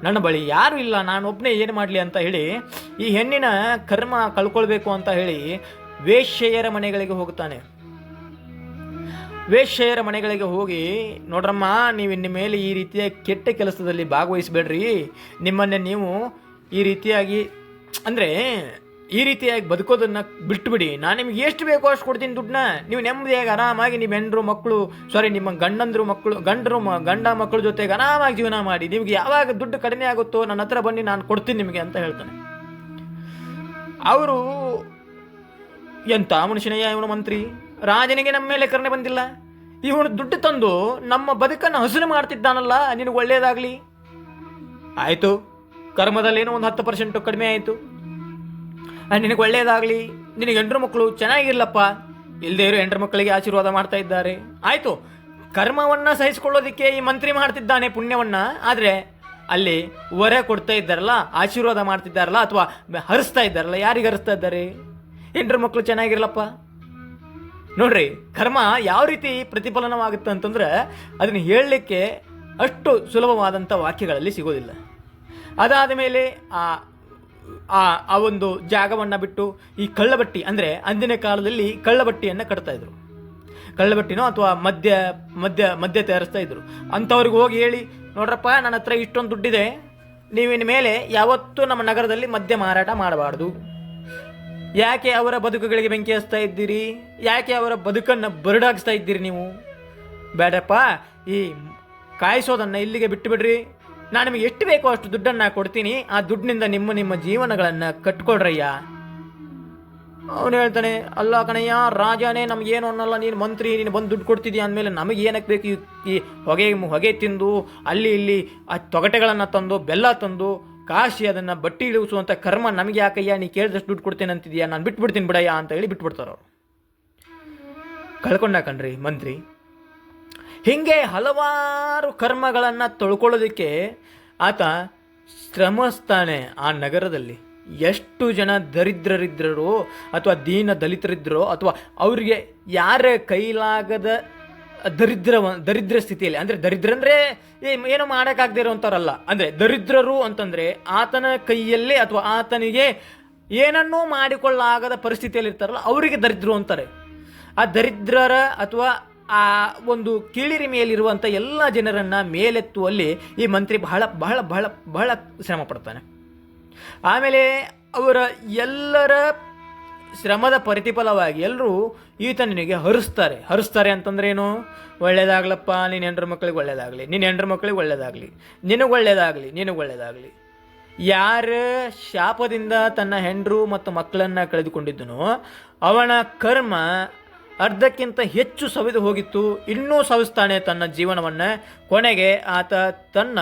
ನನ್ನ ಬಳಿ ಯಾರೂ ಇಲ್ಲ, ನಾನು ಒಬ್ಬನೇ ಏನು ಮಾಡಲಿ ಅಂತ ಹೇಳಿ ಈ ಹೆಣ್ಣಿನ ಕರ್ಮ ಕಳ್ಕೊಳ್ಬೇಕು ಅಂತ ಹೇಳಿ ವೇಶ್ಯೆಯರ ಮನೆಗಳಿಗೆ ಹೋಗ್ತಾನೆ. ವೇಶ್ಯೆಯರ ಮನೆಗಳಿಗೆ ಹೋಗಿ, ನೋಡ್ರಮ್ಮ, ನೀವು ಇನ್ನು ಮೇಲೆ ಈ ರೀತಿಯ ಕೆಟ್ಟ ಕೆಲಸದಲ್ಲಿ ಭಾಗವಹಿಸಬೇಡ್ರಿ, ನಿಮ್ಮನ್ನೇ ನೀವು ಈ ರೀತಿಯಾಗಿ ಬದುಕೋದನ್ನು ಬಿಟ್ಟುಬಿಡಿ, ನಾನು ನಿಮ್ಗೆ ಎಷ್ಟು ಬೇಕೋ ಅಷ್ಟು ಕೊಡ್ತೀನಿ ದುಡ್ಡನ್ನ, ನೀವು ನೆಮ್ಮದಿಯಾಗಿ ಆರಾಮಾಗಿ ನಿಮ್ಮ ಗಂಡ ಮಕ್ಕಳ ಜೊತೆಗೆ ಆರಾಮಾಗಿ ಜೀವನ ಮಾಡಿ, ನಿಮ್ಗೆ ಯಾವಾಗ ದುಡ್ಡು ಕಡಿಮೆ ಆಗುತ್ತೋ ನನ್ನ ಹತ್ರ ಬನ್ನಿ, ನಾನು ಕೊಡ್ತೀನಿ ನಿಮಗೆ ಅಂತ ಹೇಳ್ತಾನೆ. ಅವರು ಎಂಥ ಮನುಷ್ಯನಯ್ಯ ಇವನು ಮಂತ್ರಿ, ರಾಜನಿಗೆ ನಮ್ಮ ಮೇಲೆ ಕರುಣೆ ಬಂದಿಲ್ಲ, ಇವನು ದುಡ್ಡು ತಂದು ನಮ್ಮ ಬದುಕನ್ನು ಹಸನು ಮಾಡ್ತಿದ್ದಾನಲ್ಲ, ನಿನಗೆ ಒಳ್ಳೆಯದಾಗಲಿ. ಆಯಿತು, ಕರ್ಮದಲ್ಲೇನೋ ಒಂದು 10% ಕಡಿಮೆ ಆಯಿತು, ನಿನಗೆ ಒಳ್ಳೆಯದಾಗಲಿ, ನಿನಗೆ ಹೆಂಡ್ರು ಮಕ್ಕಳು ಚೆನ್ನಾಗಿರ್ಲಪ್ಪ, ಇಲ್ಲದೇ ಇರೋ ಹೆಂಡ್ರು ಮಕ್ಕಳಿಗೆ ಆಶೀರ್ವಾದ ಮಾಡ್ತಾ ಇದ್ದಾರೆ. ಆಯಿತು, ಕರ್ಮವನ್ನು ಸಹಿಸಿಕೊಳ್ಳೋದಕ್ಕೆ ಈ ಮಂತ್ರಿ ಮಾಡ್ತಿದ್ದಾನೆ ಪುಣ್ಯವನ್ನು, ಆದರೆ ಅಲ್ಲಿ ವರ ಕೊಡ್ತಾ ಇದ್ದಾರಲ್ಲ, ಆಶೀರ್ವಾದ ಮಾಡ್ತಿದ್ದಾರಲ್ಲ, ಅಥವಾ ಹರಿಸ್ತಾ ಇದ್ದಾರಲ್ಲ, ಯಾರಿಗೆ ಹರಿಸ್ತಾ ಇದ್ದಾರೆ? ಹೆಂಡ್ರು ಮಕ್ಕಳು ಚೆನ್ನಾಗಿರ್ಲಪ್ಪ. ನೋಡ್ರಿ, ಕರ್ಮ ಯಾವ ರೀತಿ ಪ್ರತಿಫಲನವಾಗುತ್ತೆ ಅಂತಂದ್ರೆ ಅದನ್ನು ಹೇಳಲಿಕ್ಕೆ ಅಷ್ಟು ಸುಲಭವಾದಂಥ ವಾಕ್ಯಗಳಲ್ಲಿ ಸಿಗೋದಿಲ್ಲ. ಅದಾದ ಮೇಲೆ ಆ ಒಂದು ಜಾಗವನ್ನು ಬಿಟ್ಟು ಈ ಕಳ್ಳಬಟ್ಟಿ, ಅಂದರೆ ಅಂದಿನ ಕಾಲದಲ್ಲಿ ಕಳ್ಳಬಟ್ಟಿಯನ್ನು ಕಟ್ತಾ ಇದ್ರು, ಕಳ್ಳಬಟ್ಟಿನೋ ಅಥವಾ ಮದ್ಯ ತಯಾರಿಸ್ತಾ ಇದ್ರು. ಅಂಥವ್ರಿಗೆ ಹೋಗಿ ಹೇಳಿ, ನೋಡ್ರಪ್ಪ, ನನ್ನ ಹತ್ರ ಇಷ್ಟೊಂದು ದುಡ್ಡಿದೆ, ನೀವಿನ ಮೇಲೆ ಯಾವತ್ತೂ ನಮ್ಮ ನಗರದಲ್ಲಿ ಮದ್ಯ ಮಾರಾಟ ಮಾಡಬಾರ್ದು. ಯಾಕೆ ಅವರ ಬದುಕುಗಳಿಗೆ ಬೆಂಕಿ ಹಚ್ತಾ ಇದ್ದೀರಿ? ಯಾಕೆ ಅವರ ಬದುಕನ್ನು ಬರಡಾಗಿಸ್ತಾ ಇದ್ದೀರಿ? ನೀವು ಬೇಡಪ್ಪ, ಈ ಕಾಯಿಸೋದನ್ನು ಇಲ್ಲಿಗೆ ಬಿಟ್ಟು ಬಿಡ್ರಿ, ನಾನು ನಿಮಗೆ ಎಷ್ಟು ಬೇಕೋ ಅಷ್ಟು ದುಡ್ಡನ್ನು ಕೊಡ್ತೀನಿ, ಆ ದುಡ್ಡಿನಿಂದ ನಿಮ್ಮ ಜೀವನಗಳನ್ನು ಕಟ್ಕೊಡ್ರಯ್ಯ. ಅವನು ಹೇಳ್ತಾನೆ, ಅಲ್ಲ ಕಣಯ್ಯ ರಾಜನೇ, ನಮಗೇನು ಅನ್ನಲ್ಲ, ನೀನು ಮಂತ್ರಿ, ನೀನು ಬಂದು ದುಡ್ಡು ಕೊಡ್ತಿದ್ದೀಯ ಅಂದಮೇಲೆ ನಮಗೆ ಏನಕ್ಕೆ ಬೇಕು? ಈ ಹೊಗೆ ತಿಂದು ಅಲ್ಲಿ ಇಲ್ಲಿ ಆ ತೊಗಟೆಗಳನ್ನು ತಂದು ಬೆಲ್ಲ ತಂದು ಕಾಶಿ ಅದನ್ನು ಬಟ್ಟಿ ಇಳಿಸುವಂಥ ಕರ್ಮ ನಮಗೆ ಯಾಕಯ್ಯ? ನೀ ಕೇಳಿದಷ್ಟು ದುಡ್ಡು ಕೊಡ್ತೇನೆ ಅಂತಿದ್ಯಾ, ನಾನು ಬಿಟ್ಬಿಡ್ತೀನಿ ಬಿಡಯ್ಯ ಅಂತ ಹೇಳಿ ಬಿಟ್ಬಿಡ್ತಾರೆ ಅವರು. ಕಳ್ಕೊಂಡ ಕಣ್ರಿ ಮಂತ್ರಿ. ಹೀಗೆ ಹಲವಾರು ಕರ್ಮಗಳನ್ನು ತೊಳ್ಕೊಳ್ಳೋದಕ್ಕೆ ಆತ ಶ್ರಮಿಸ್ತಾನೆ. ಆ ನಗರದಲ್ಲಿ ಎಷ್ಟು ಜನ ದರಿದ್ರರಿದ್ದರೋ ಅಥವಾ ದೀನ ದಲಿತರಿದ್ದರೋ ಅಥವಾ ಅವರಿಗೆ ಯಾರ ಕೈಲಾಗದ ದರಿದ್ರ ಸ್ಥಿತಿಯಲ್ಲಿ, ಅಂದರೆ ದರಿದ್ರ ಅಂದರೆ ಏನು ಮಾಡೋಕ್ಕಾಗದೇ ಇರೋಂಥವ್ರಲ್ಲ, ಅಂದರೆ ದರಿದ್ರರು ಅಂತಂದರೆ ಆತನ ಕೈಯಲ್ಲಿ ಅಥವಾ ಆತನಿಗೆ ಏನನ್ನೂ ಮಾಡಿಕೊಳ್ಳಾಗದ ಪರಿಸ್ಥಿತಿಯಲ್ಲಿ ಇರ್ತಾರಲ್ಲ ಅವರಿಗೆ ದರಿದ್ರು ಅಂತಾರೆ. ಆ ದರಿದ್ರರ ಅಥವಾ ಆ ಒಂದು ಕೀಳಿರಿಮೆಯಲ್ಲಿರುವಂಥ ಎಲ್ಲ ಜನರನ್ನು ಮೇಲೆತ್ತುವಲ್ಲಿ ಈ ಮಂತ್ರಿ ಬಹಳ ಬಹಳ ಬಹಳ ಬಹಳ ಶ್ರಮ ಪಡ್ತಾನೆ. ಆಮೇಲೆ ಅವರ ಎಲ್ಲರ ಶ್ರಮದ ಪ್ರತಿಫಲವಾಗಿ ಎಲ್ಲರೂ ಈತನಿಗೆ ಹರಿಸ್ತಾರೆ ಅಂತಂದ್ರೆ ಏನು? ಒಳ್ಳೇದಾಗ್ಲಪ್ಪ, ನಿನ್ನ ಹೆಂಡ್ರ ಮಕ್ಕಳಿಗೆ ಒಳ್ಳೇದಾಗಲಿ, ನಿನ್ನ ಹೆಂಡ್ರ ಮಕ್ಕಳಿಗೆ ಒಳ್ಳೇದಾಗಲಿ, ನಿನಗೆ ಒಳ್ಳೇದಾಗಲಿ. ಯಾರ ಶಾಪದಿಂದ ತನ್ನ ಹೆಂಡ್ರು ಮತ್ತು ಮಕ್ಕಳನ್ನು ಕಳೆದುಕೊಂಡಿದ್ದನೋ ಅವನ ಕರ್ಮ ಅರ್ಧಕ್ಕಿಂತ ಹೆಚ್ಚು ಸವಿದು ಹೋಗಿತ್ತು, ಇನ್ನೂ ಸವಿಸ್ತಾನೆ ತನ್ನ ಜೀವನವನ್ನು. ಕೊನೆಗೆ ಆತ ತನ್ನ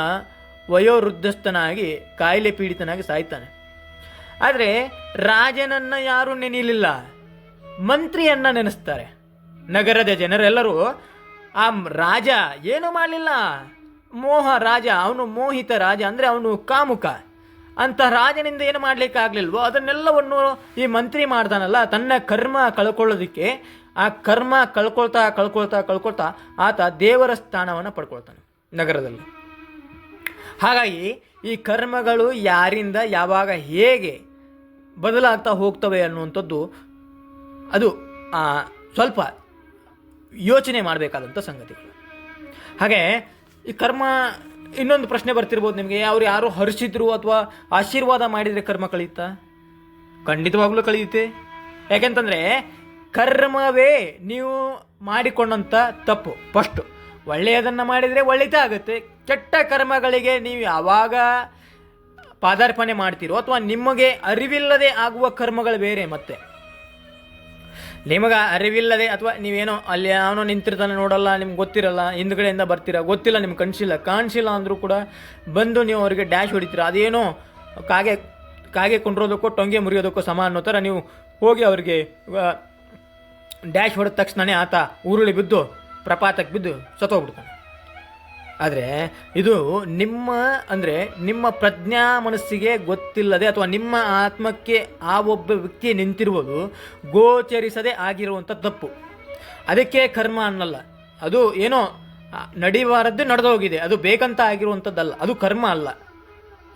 ವಯೋವೃದ್ಧಸ್ಥನಾಗಿ ಕಾಯಿಲೆ ಪೀಡಿತನಾಗಿ ಸಾಯ್ತಾನೆ. ಆದರೆ ರಾಜನನ್ನು ಯಾರೂ ನೆನೆಯಲಿಲ್ಲ, ಮಂತ್ರಿಯನ್ನು ನೆನೆಸ್ತಾರೆ. ನಗರದ ಜನರೆಲ್ಲರೂ ಆ ರಾಜ ಏನೂ ಮಾಡಲಿಲ್ಲ, ರಾಜ, ಅವನು ಮೋಹಿತ ರಾಜ, ಅಂದರೆ ಅವನು ಕಾಮುಕ ಅಂತ ರಾಜನಿಂದ ಏನು ಮಾಡಲಿಕ್ಕಾಗಲಿಲ್ವೋ ಅದನ್ನೆಲ್ಲವನ್ನು ಈ ಮಂತ್ರಿ ಮಾಡ್ತಾನಲ್ಲ ತನ್ನ ಕರ್ಮ ಕಳ್ಕೊಳ್ಳೋದಕ್ಕೆ. ಆ ಕರ್ಮ ಕಳ್ಕೊಳ್ತಾ ಆತ ದೇವರ ಸ್ಥಾನವನ್ನು ಪಡ್ಕೊಳ್ತಾನೆ ನಗರದಲ್ಲಿ. ಹಾಗಾಗಿ ಈ ಕರ್ಮಗಳು ಯಾರಿಂದ ಯಾವಾಗ ಹೇಗೆ ಬದಲಾಗ್ತಾ ಹೋಗ್ತವೆ ಅನ್ನುವಂಥದ್ದು ಅದು ಸ್ವಲ್ಪ ಯೋಚನೆ ಮಾಡಬೇಕಾದಂಥ ಸಂಗತಿಗಳು. ಹಾಗೆ ಈ ಕರ್ಮ ಇನ್ನೊಂದು ಪ್ರಶ್ನೆ ಬರ್ತಿರ್ಬೋದು ನಿಮಗೆ, ಅವ್ರು ಯಾರು ಹರಿಸಿದ್ರು ಅಥವಾ ಆಶೀರ್ವಾದ ಮಾಡಿದರೆ ಕರ್ಮ ಕಳೀತಾ? ಖಂಡಿತವಾಗ್ಲೂ ಕಳೆಯುತ್ತೆ. ಯಾಕೆಂತಂದರೆ ಕರ್ಮವೇ ನೀವು ಮಾಡಿಕೊಂಡಂಥ ತಪ್ಪು. ಫಸ್ಟು ಒಳ್ಳೆಯದನ್ನು ಮಾಡಿದರೆ ಒಳ್ಳೆಯದೇ ಆಗುತ್ತೆ. ಕೆಟ್ಟ ಕರ್ಮಗಳಿಗೆ ನೀವು ಯಾವಾಗ ಪಾದಾರ್ಪಣೆ ಮಾಡ್ತೀರೋ ಅಥವಾ ನಿಮಗೆ ಅರಿವಿಲ್ಲದೆ ಆಗುವ ಕರ್ಮಗಳು ಬೇರೆ. ಮತ್ತೆ ನಿಮಗೆ ಅರಿವಿಲ್ಲದೆ ಅಥವಾ ನೀವೇನೋ ಅಲ್ಲಿ ಅವನೋ ನಿಂತಿರ್ತಾನೆ ನೋಡಲ್ಲ, ನಿಮ್ಗೆ ಗೊತ್ತಿರಲ್ಲ, ಹಿಂದ್ಗಡೆಯಿಂದ ಬರ್ತೀರಾ, ಗೊತ್ತಿಲ್ಲ, ನಿಮ್ಗೆ ಕಾಣಿಸಿಲ್ಲ ಅಂದರೂ ಕೂಡ ಬಂದು ನೀವು ಅವರಿಗೆ ಡ್ಯಾಶ್ ಹೊಡಿತೀರ. ಅದೇನೋ ಕಾಗೆ ಕೊಂಡ್ರೋದಕ್ಕೋ ಟೊಂಗೆ ಮುರಿಯೋದಕ್ಕೋ ಸಮ ಅನ್ನೋ ಥರ ನೀವು ಹೋಗಿ ಅವರಿಗೆ ಡ್ಯಾಶ್ ಹೊಡೆದ ತಕ್ಷಣವೇ ಆತ ಉರುಳಿ ಬಿದ್ದು ಪ್ರಪಾತಕ್ಕೆ ಬಿದ್ದು ಸತ್ತೋಗ್ಬಿಡ್ತಾನೆ. ಆದರೆ ಇದು ನಿಮ್ಮ ಪ್ರಜ್ಞಾ ಮನಸ್ಸಿಗೆ ಗೊತ್ತಿಲ್ಲದೆ ಅಥವಾ ನಿಮ್ಮ ಆತ್ಮಕ್ಕೆ ಆ ಒಬ್ಬ ವ್ಯಕ್ತಿ ನಿಂತಿರುವುದು ಗೋಚರಿಸದೆ ಆಗಿರುವಂಥ ತಪ್ಪು. ಅದಕ್ಕೆ ಕರ್ಮ ಅನ್ನಲ್ಲ. ಅದು ಏನೋ ನಡಿಬಾರದ್ದು ನಡೆದೋಗಿದೆ, ಅದು ಬೇಕಂತ ಆಗಿರುವಂಥದ್ದಲ್ಲ, ಅದು ಕರ್ಮ ಅಲ್ಲ.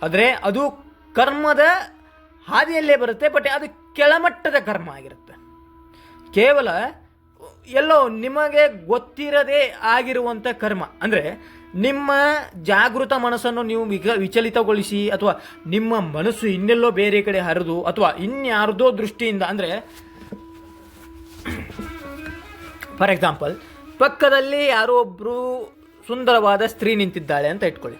ಆದರೆ ಅದು ಕರ್ಮದ ಹಾದಿಯಲ್ಲೇ ಬರುತ್ತೆ, ಬಟ್ ಅದು ಕೆಳಮಟ್ಟದ ಕರ್ಮ ಆಗಿರುತ್ತೆ. ಕೇವಲ ಎಲ್ಲೋ ನಿಮಗೆ ಗೊತ್ತಿರದೇ ಆಗಿರುವಂಥ ಕರ್ಮ. ಅಂದರೆ ನಿಮ್ಮ ಜಾಗೃತ ಮನಸ್ಸನ್ನು ನೀವು ವಿಚಲಿತಗೊಳಿಸಿ ಅಥವಾ ನಿಮ್ಮ ಮನಸ್ಸು ಇನ್ನೆಲ್ಲೋ ಬೇರೆ ಕಡೆ ಹರಿದು ಅಥವಾ ಇನ್ಯಾರ್ದೋ ದೃಷ್ಟಿಯಿಂದ, ಅಂದರೆ ಫಾರ್ ಎಕ್ಸಾಂಪಲ್ ಪಕ್ಕದಲ್ಲಿ ಯಾರೋ ಒಬ್ಬರು ಸುಂದರವಾದ ಸ್ತ್ರೀ ನಿಂತಿದ್ದಾಳೆ ಅಂತ ಇಟ್ಕೊಳ್ಳಿ.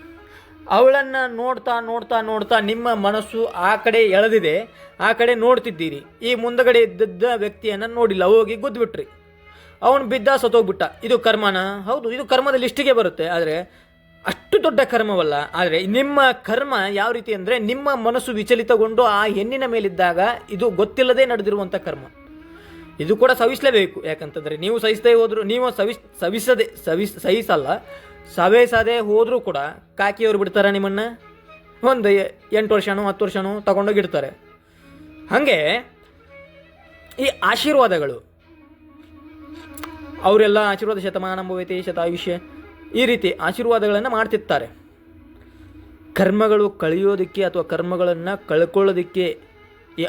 ಅವಳನ್ನು ನೋಡ್ತಾ ನೋಡ್ತಾ ನೋಡ್ತಾ ನಿಮ್ಮ ಮನಸ್ಸು ಆ ಕಡೆ ಎಳೆದಿದೆ, ಆ ಕಡೆ ನೋಡ್ತಿದ್ದೀರಿ. ಈ ಮುಂದಗಡೆ ಇದ್ದದ್ದ ವ್ಯಕ್ತಿಯನ್ನು ನೋಡಿಲ್ಲ, ಹೋಗಿ ಗುದ್ದುಬಿಟ್ರಿ, ಅವನು ಬಿದ್ದ ಸತ್ತೋಗ್ಬಿಟ್ಟ. ಇದು ಕರ್ಮನ? ಹೌದು, ಇದು ಕರ್ಮದ ಲಿಸ್ಟಿಗೆ ಬರುತ್ತೆ. ಆದರೆ ಅಷ್ಟು ದೊಡ್ಡ ಕರ್ಮವಲ್ಲ. ಆದರೆ ನಿಮ್ಮ ಕರ್ಮ ಯಾವ ರೀತಿ ಅಂದರೆ ನಿಮ್ಮ ಮನಸ್ಸು ವಿಚಲಿತಗೊಂಡು ಆ ಹೆಣ್ಣಿನ ಮೇಲಿದ್ದಾಗ ಇದು ಗೊತ್ತಿಲ್ಲದೆ ನಡೆದಿರುವಂಥ ಕರ್ಮ. ಇದು ಕೂಡ ಸವಿಸಲೇಬೇಕು. ಯಾಕಂತಂದರೆ ನೀವು ಸಹಿಸದೇ ಹೋದರೂ, ನೀವು ಸವಿಸದೆ ಹೋದರೂ ಕೂಡ ಕಾಕಿಯವರು ಬಿಡ್ತಾರೆ ನಿಮ್ಮನ್ನು. ಒಂದು 8 ವರ್ಷನೋ 10 ವರ್ಷನೋ ತಗೊಂಡೋಗಿಡ್ತಾರೆ. ಹಾಗೆ ಈ ಆಶೀರ್ವಾದಗಳು, ಅವರೆಲ್ಲ ಆಶೀರ್ವಾದ ಶತಮಾನಂಭವತಿ ಶತಾಯುಷ್ಯ, ಈ ರೀತಿ ಆಶೀರ್ವಾದಗಳನ್ನು ಮಾಡ್ತಿರ್ತಾರೆ. ಕರ್ಮಗಳು ಕಳೆಯೋದಕ್ಕೆ ಅಥವಾ ಕರ್ಮಗಳನ್ನು ಕಳ್ಕೊಳ್ಳೋದಕ್ಕೆ ಈ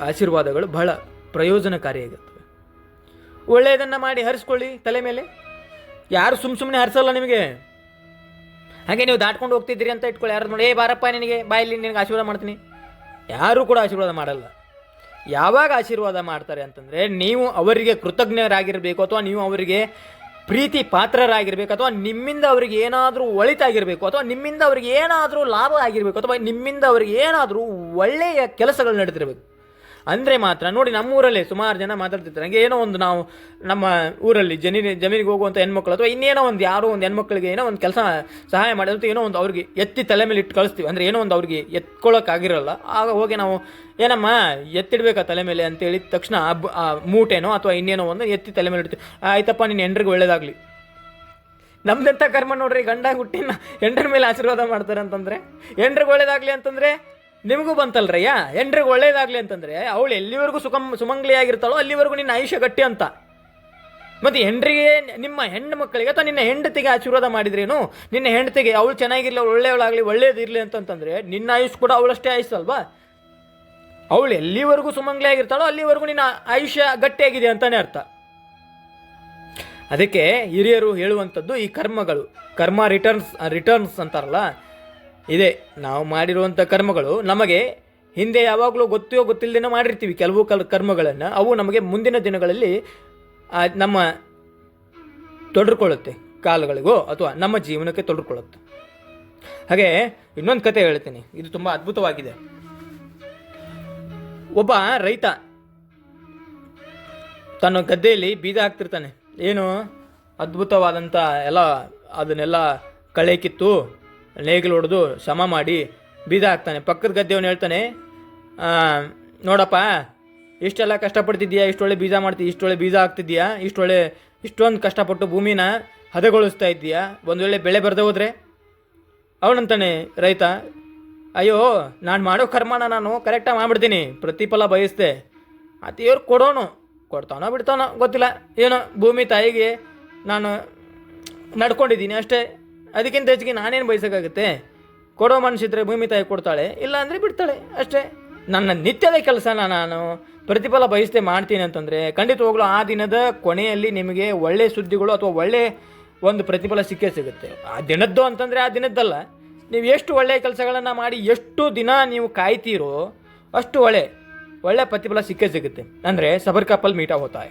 ಆಶೀರ್ವಾದಗಳು ಬಹಳ ಪ್ರಯೋಜನಕಾರಿಯಾಗಿರ್ತವೆ. ಒಳ್ಳೆಯದನ್ನು ಮಾಡಿ ಹರಿಸ್ಕೊಳ್ಳಿ ತಲೆ ಮೇಲೆ. ಯಾರು ಸುಮ್ಮನೆ ಹರಿಸಲ್ಲ ನಿಮಗೆ. ಹಾಗೆ ನೀವು ದಾಟ್ಕೊಂಡು ಹೋಗ್ತಿದ್ದೀರಿ ಅಂತ ಇಟ್ಕೊಳ್ಳಿ, ಯಾರು ನೋಡಿ ಬಾರಪ್ಪ ನಿನಗೆ ಬಾಯಲ್ಲಿ ನಿನಗೆ ಆಶೀರ್ವಾದ ಮಾಡ್ತೀನಿ, ಯಾರೂ ಕೂಡ ಆಶೀರ್ವಾದ ಮಾಡಲ್ಲ. ಯಾವಾಗ ಆಶೀರ್ವಾದ ಮಾಡ್ತಾರೆ ಅಂತಂದರೆ ನೀವು ಅವರಿಗೆ ಕೃತಜ್ಞರಾಗಿರಬೇಕು, ಅಥವಾ ನೀವು ಅವರಿಗೆ ಪ್ರೀತಿ ಪಾತ್ರರಾಗಿರಬೇಕು, ಅಥವಾ ನಿಮ್ಮಿಂದ ಅವರಿಗೆ ಏನಾದರೂ ಒಳಿತಾಗಿರಬೇಕು, ಅಥವಾ ನಿಮ್ಮಿಂದ ಅವರಿಗೆ ಏನಾದರೂ ಲಾಭ ಆಗಿರಬೇಕು, ಅಥವಾ ನಿಮ್ಮಿಂದ ಅವರಿಗೆ ಏನಾದರೂ ಒಳ್ಳೆಯ ಕೆಲಸಗಳು ನಡೆದಿರಬೇಕು. ಅಂದರೆ ಮಾತ್ರ ನೋಡಿ, ನಮ್ಮ ಊರಲ್ಲೇ ಸುಮಾರು ಜನ ಮಾತಾಡ್ತಿರ್ತಾರೆ. ಹಂಗೆ ಏನೋ ಒಂದು ನಾವು ನಮ್ಮ ಊರಲ್ಲಿ ಜಮೀನಿಗೆ ಹೋಗುವಂಥ ಹೆಣ್ಮಕ್ಳು ಅಥವಾ ಇನ್ನೇನೋ ಒಂದು ಯಾರೋ ಒಂದು ಹೆಣ್ಮಕ್ಳಿಗೆ ಏನೋ ಒಂದು ಕೆಲಸ ಸಹಾಯ ಮಾಡಿದ್ರೆ ಏನೋ ಒಂದು ಅವ್ರಿಗೆ ಎತ್ತಿ ತಲೆ ಮೇಲೆ ಇಟ್ಟು ಕಳಿಸ್ತೀವಿ. ಅಂದರೆ ಏನೋ ಒಂದು ಅವ್ರಿಗೆ ಎತ್ಕೊಳ್ಳೋಕ್ಕಾಗಿರಲ್ಲ, ಆಗ ಹೋಗಿ ನಾವು ಏನಮ್ಮ ಎತ್ತಿಡ್ಬೇಕಾ ತಲೆ ಮೇಲೆ ಅಂತ ಹೇಳಿದ ತಕ್ಷಣ ಆ ಮೂಟೇನೋ ಅಥವಾ ಇನ್ನೇನೋ ಒಂದು ಎತ್ತಿ ತಲೆ ಮೇಲೆ ಇಡ್ತೀವಿ. ಆಯ್ತಪ್ಪ ನಿನ್ನ ಹೆಂಡ್ರಿಗೆ ಒಳ್ಳೇದಾಗಲಿ. ನಮ್ದೆಂಥ ಕರ್ಮ ನೋಡ್ರಿ, ಗಂಡ ಹುಟ್ಟಿನ ಹೆಂಡ್ರ ಮೇಲೆ ಆಶೀರ್ವಾದ ಮಾಡ್ತಾರೆ ಅಂತಂದರೆ, ಹೆಂಡ್ರಿಗೆ ಒಳ್ಳೇದಾಗಲಿ ಅಂತಂದರೆ ನಿಮಗೂ ಬಂತಲ್ರಯ್ಯ. ಹೆಂಡ್ರಿಗೆ ಒಳ್ಳೇದಾಗಲಿ ಅಂತಂದರೆ ಅವಳು ಎಲ್ಲಿವರೆಗೂ ಸುಮಂಗ್ಲಿಯಾಗಿರ್ತಾಳೋ ಅಲ್ಲಿವರೆಗೂ ನಿನ್ನ ಆಯುಷ್ಯ ಗಟ್ಟಿ ಅಂತ. ಮತ್ತು ಹೆಂಡ್ರಿಗೆ ನಿಮ್ಮ ಹೆಣ್ಣು ಮಕ್ಕಳಿಗೆ ಅಥವಾ ನಿನ್ನ ಹೆಂಡತಿಗೆ ಆಶೀರ್ವಾದ ಮಾಡಿದ್ರೇನು, ನಿನ್ನ ಹೆಂಡತಿಗೆ ಅವಳು ಚೆನ್ನಾಗಿರಲಿ, ಒಳ್ಳೆಯವಳಾಗಲಿ, ಒಳ್ಳೇದಿರಲಿ ಅಂತಂತಂದರೆ ನಿನ್ನ ಆಯುಷ್ ಕೂಡ ಅವಳಷ್ಟೇ ಆಯುಷ್ ಅಲ್ವಾ. ಅವಳು ಎಲ್ಲಿವರೆಗೂ ಸುಮಂಗ್ಲಿಯಾಗಿರ್ತಾಳೋ ಅಲ್ಲಿವರೆಗೂ ನಿನ್ನ ಆಯುಷ್ಯ ಗಟ್ಟಿಯಾಗಿದೆ ಅಂತಲೇ ಅರ್ಥ. ಅದಕ್ಕೆ ಹಿರಿಯರು ಹೇಳುವಂಥದ್ದು ಈ ಕರ್ಮಗಳು, ಕರ್ಮ ರಿಟರ್ನ್ಸ್ ಅಂತಾರಲ್ಲ, ಇದೆ ನಾವು ಮಾಡಿರುವಂಥ ಕರ್ಮಗಳು ನಮಗೆ ಹಿಂದೆ ಯಾವಾಗಲೂ ಗೊತ್ತಿಲ್ಲದೇನೋ ಮಾಡಿರ್ತೀವಿ ಕೆಲವು ಕರ್ಮಗಳನ್ನು. ಅವು ನಮಗೆ ಮುಂದಿನ ದಿನಗಳಲ್ಲಿ ನಮ್ಮ ತೊಡರ್ಕೊಳ್ಳುತ್ತೆ, ಕಾಲಗಳಿಗೋ ಅಥವಾ ನಮ್ಮ ಜೀವನಕ್ಕೆ ತೊಡರ್ಕೊಳ್ಳುತ್ತೆ. ಹಾಗೆ ಇನ್ನೊಂದು ಕತೆ ಹೇಳ್ತೀನಿ, ಇದು ತುಂಬ ಅದ್ಭುತವಾಗಿದೆ. ಒಬ್ಬ ರೈತ ತನ್ನ ಗದ್ದೆಯಲ್ಲಿ ಬೀಜ ಹಾಕ್ತಿರ್ತಾನೆ. ಏನು ಅದ್ಭುತವಾದಂಥ ಅದನ್ನೆಲ್ಲ ಕಳೆ ಕಿತ್ತು ನೇಗಿಲು ಹೊಡೆದು ಸಮ ಮಾಡಿ ಬೀಜ ಹಾಕ್ತಾನೆ. ಪಕ್ಕದ ಗದ್ದೆಯವನು ಹೇಳ್ತಾನೆ, ನೋಡಪ್ಪ ಇಷ್ಟೆಲ್ಲ ಕಷ್ಟಪಡ್ತಿದ್ದೀಯಾ, ಇಷ್ಟೊಳ್ಳೆ ಬೀಜ ಮಾಡ್ತೀಯ, ಇಷ್ಟೊಳ್ಳೆ ಬೀಜ ಹಾಕ್ತಿದ್ದೀಯಾ, ಇಷ್ಟೊಂದು ಕಷ್ಟಪಟ್ಟು ಭೂಮಿನ ಹದಗೊಳಿಸ್ತಾ ಇದ್ದೀಯಾ, ಒಂದು ವೇಳೆ ಬೆಳೆ ಬರದೆ ಹೋದರೆ? ಅವನಂತಾನೆ ರೈತ, ಅಯ್ಯೋ ನಾನು ಮಾಡೋ ಕರ್ಮನ ನಾನು ಕರೆಕ್ಟಾಗಿ ಮಾಡಿಬಿಡ್ತೀನಿ, ಪ್ರತಿಫಲ ಬಯಸ್ದೆ, ಅದು ಇವ್ರು ಕೊಡ್ತಾನೋ ಬಿಡ್ತಾನೋ ಗೊತ್ತಿಲ್ಲ, ಏನೋ ಭೂಮಿ ತಾಯಿಗೆ ನಾನು ನಡ್ಕೊಂಡಿದ್ದೀನಿ ಅಷ್ಟೇ, ಅದಕ್ಕಿಂತ ಹೆಚ್ಚಿಗೆ ನಾನೇನು ಬಯಸೋಕ್ಕಾಗುತ್ತೆ? ಕೊಡೋ ಮನುಷ್ಯಿದ್ರೆ ಭೂಮಿ ತಾಯಿ ಕೊಡ್ತಾಳೆ, ಇಲ್ಲ ಅಂದರೆ ಬಿಡ್ತಾಳೆ ಅಷ್ಟೇ. ನನ್ನ ನಿತ್ಯದ ಕೆಲಸನ ನಾನು ಪ್ರತಿಫಲ ಬಯಸದೆ ಮಾಡ್ತೀನಿ ಅಂತಂದರೆ ಖಂಡಿತವಾಗ್ಲೂ ಆ ದಿನದ ಕೊನೆಯಲ್ಲಿ ನಿಮಗೆ ಒಳ್ಳೆಯ ಸುದ್ದಿಗಳು ಅಥವಾ ಒಳ್ಳೆಯ ಒಂದು ಪ್ರತಿಫಲ ಸಿಗುತ್ತೆ. ಆ ದಿನದ್ದು ಅಂತಂದರೆ ಆ ದಿನದ್ದಲ್ಲ, ನೀವು ಎಷ್ಟು ಒಳ್ಳೆಯ ಕೆಲಸಗಳನ್ನು ಮಾಡಿ ಎಷ್ಟು ದಿನ ನೀವು ಕಾಯ್ತೀರೋ ಅಷ್ಟು ಒಳ್ಳೆ ಪ್ರತಿಫಲ ಸಿಗುತ್ತೆ. ಅಂದರೆ ಸಬರ್ ಕಾ ಫಲ್ ಮೀಠಾ ಹೋತಾ ಹೈ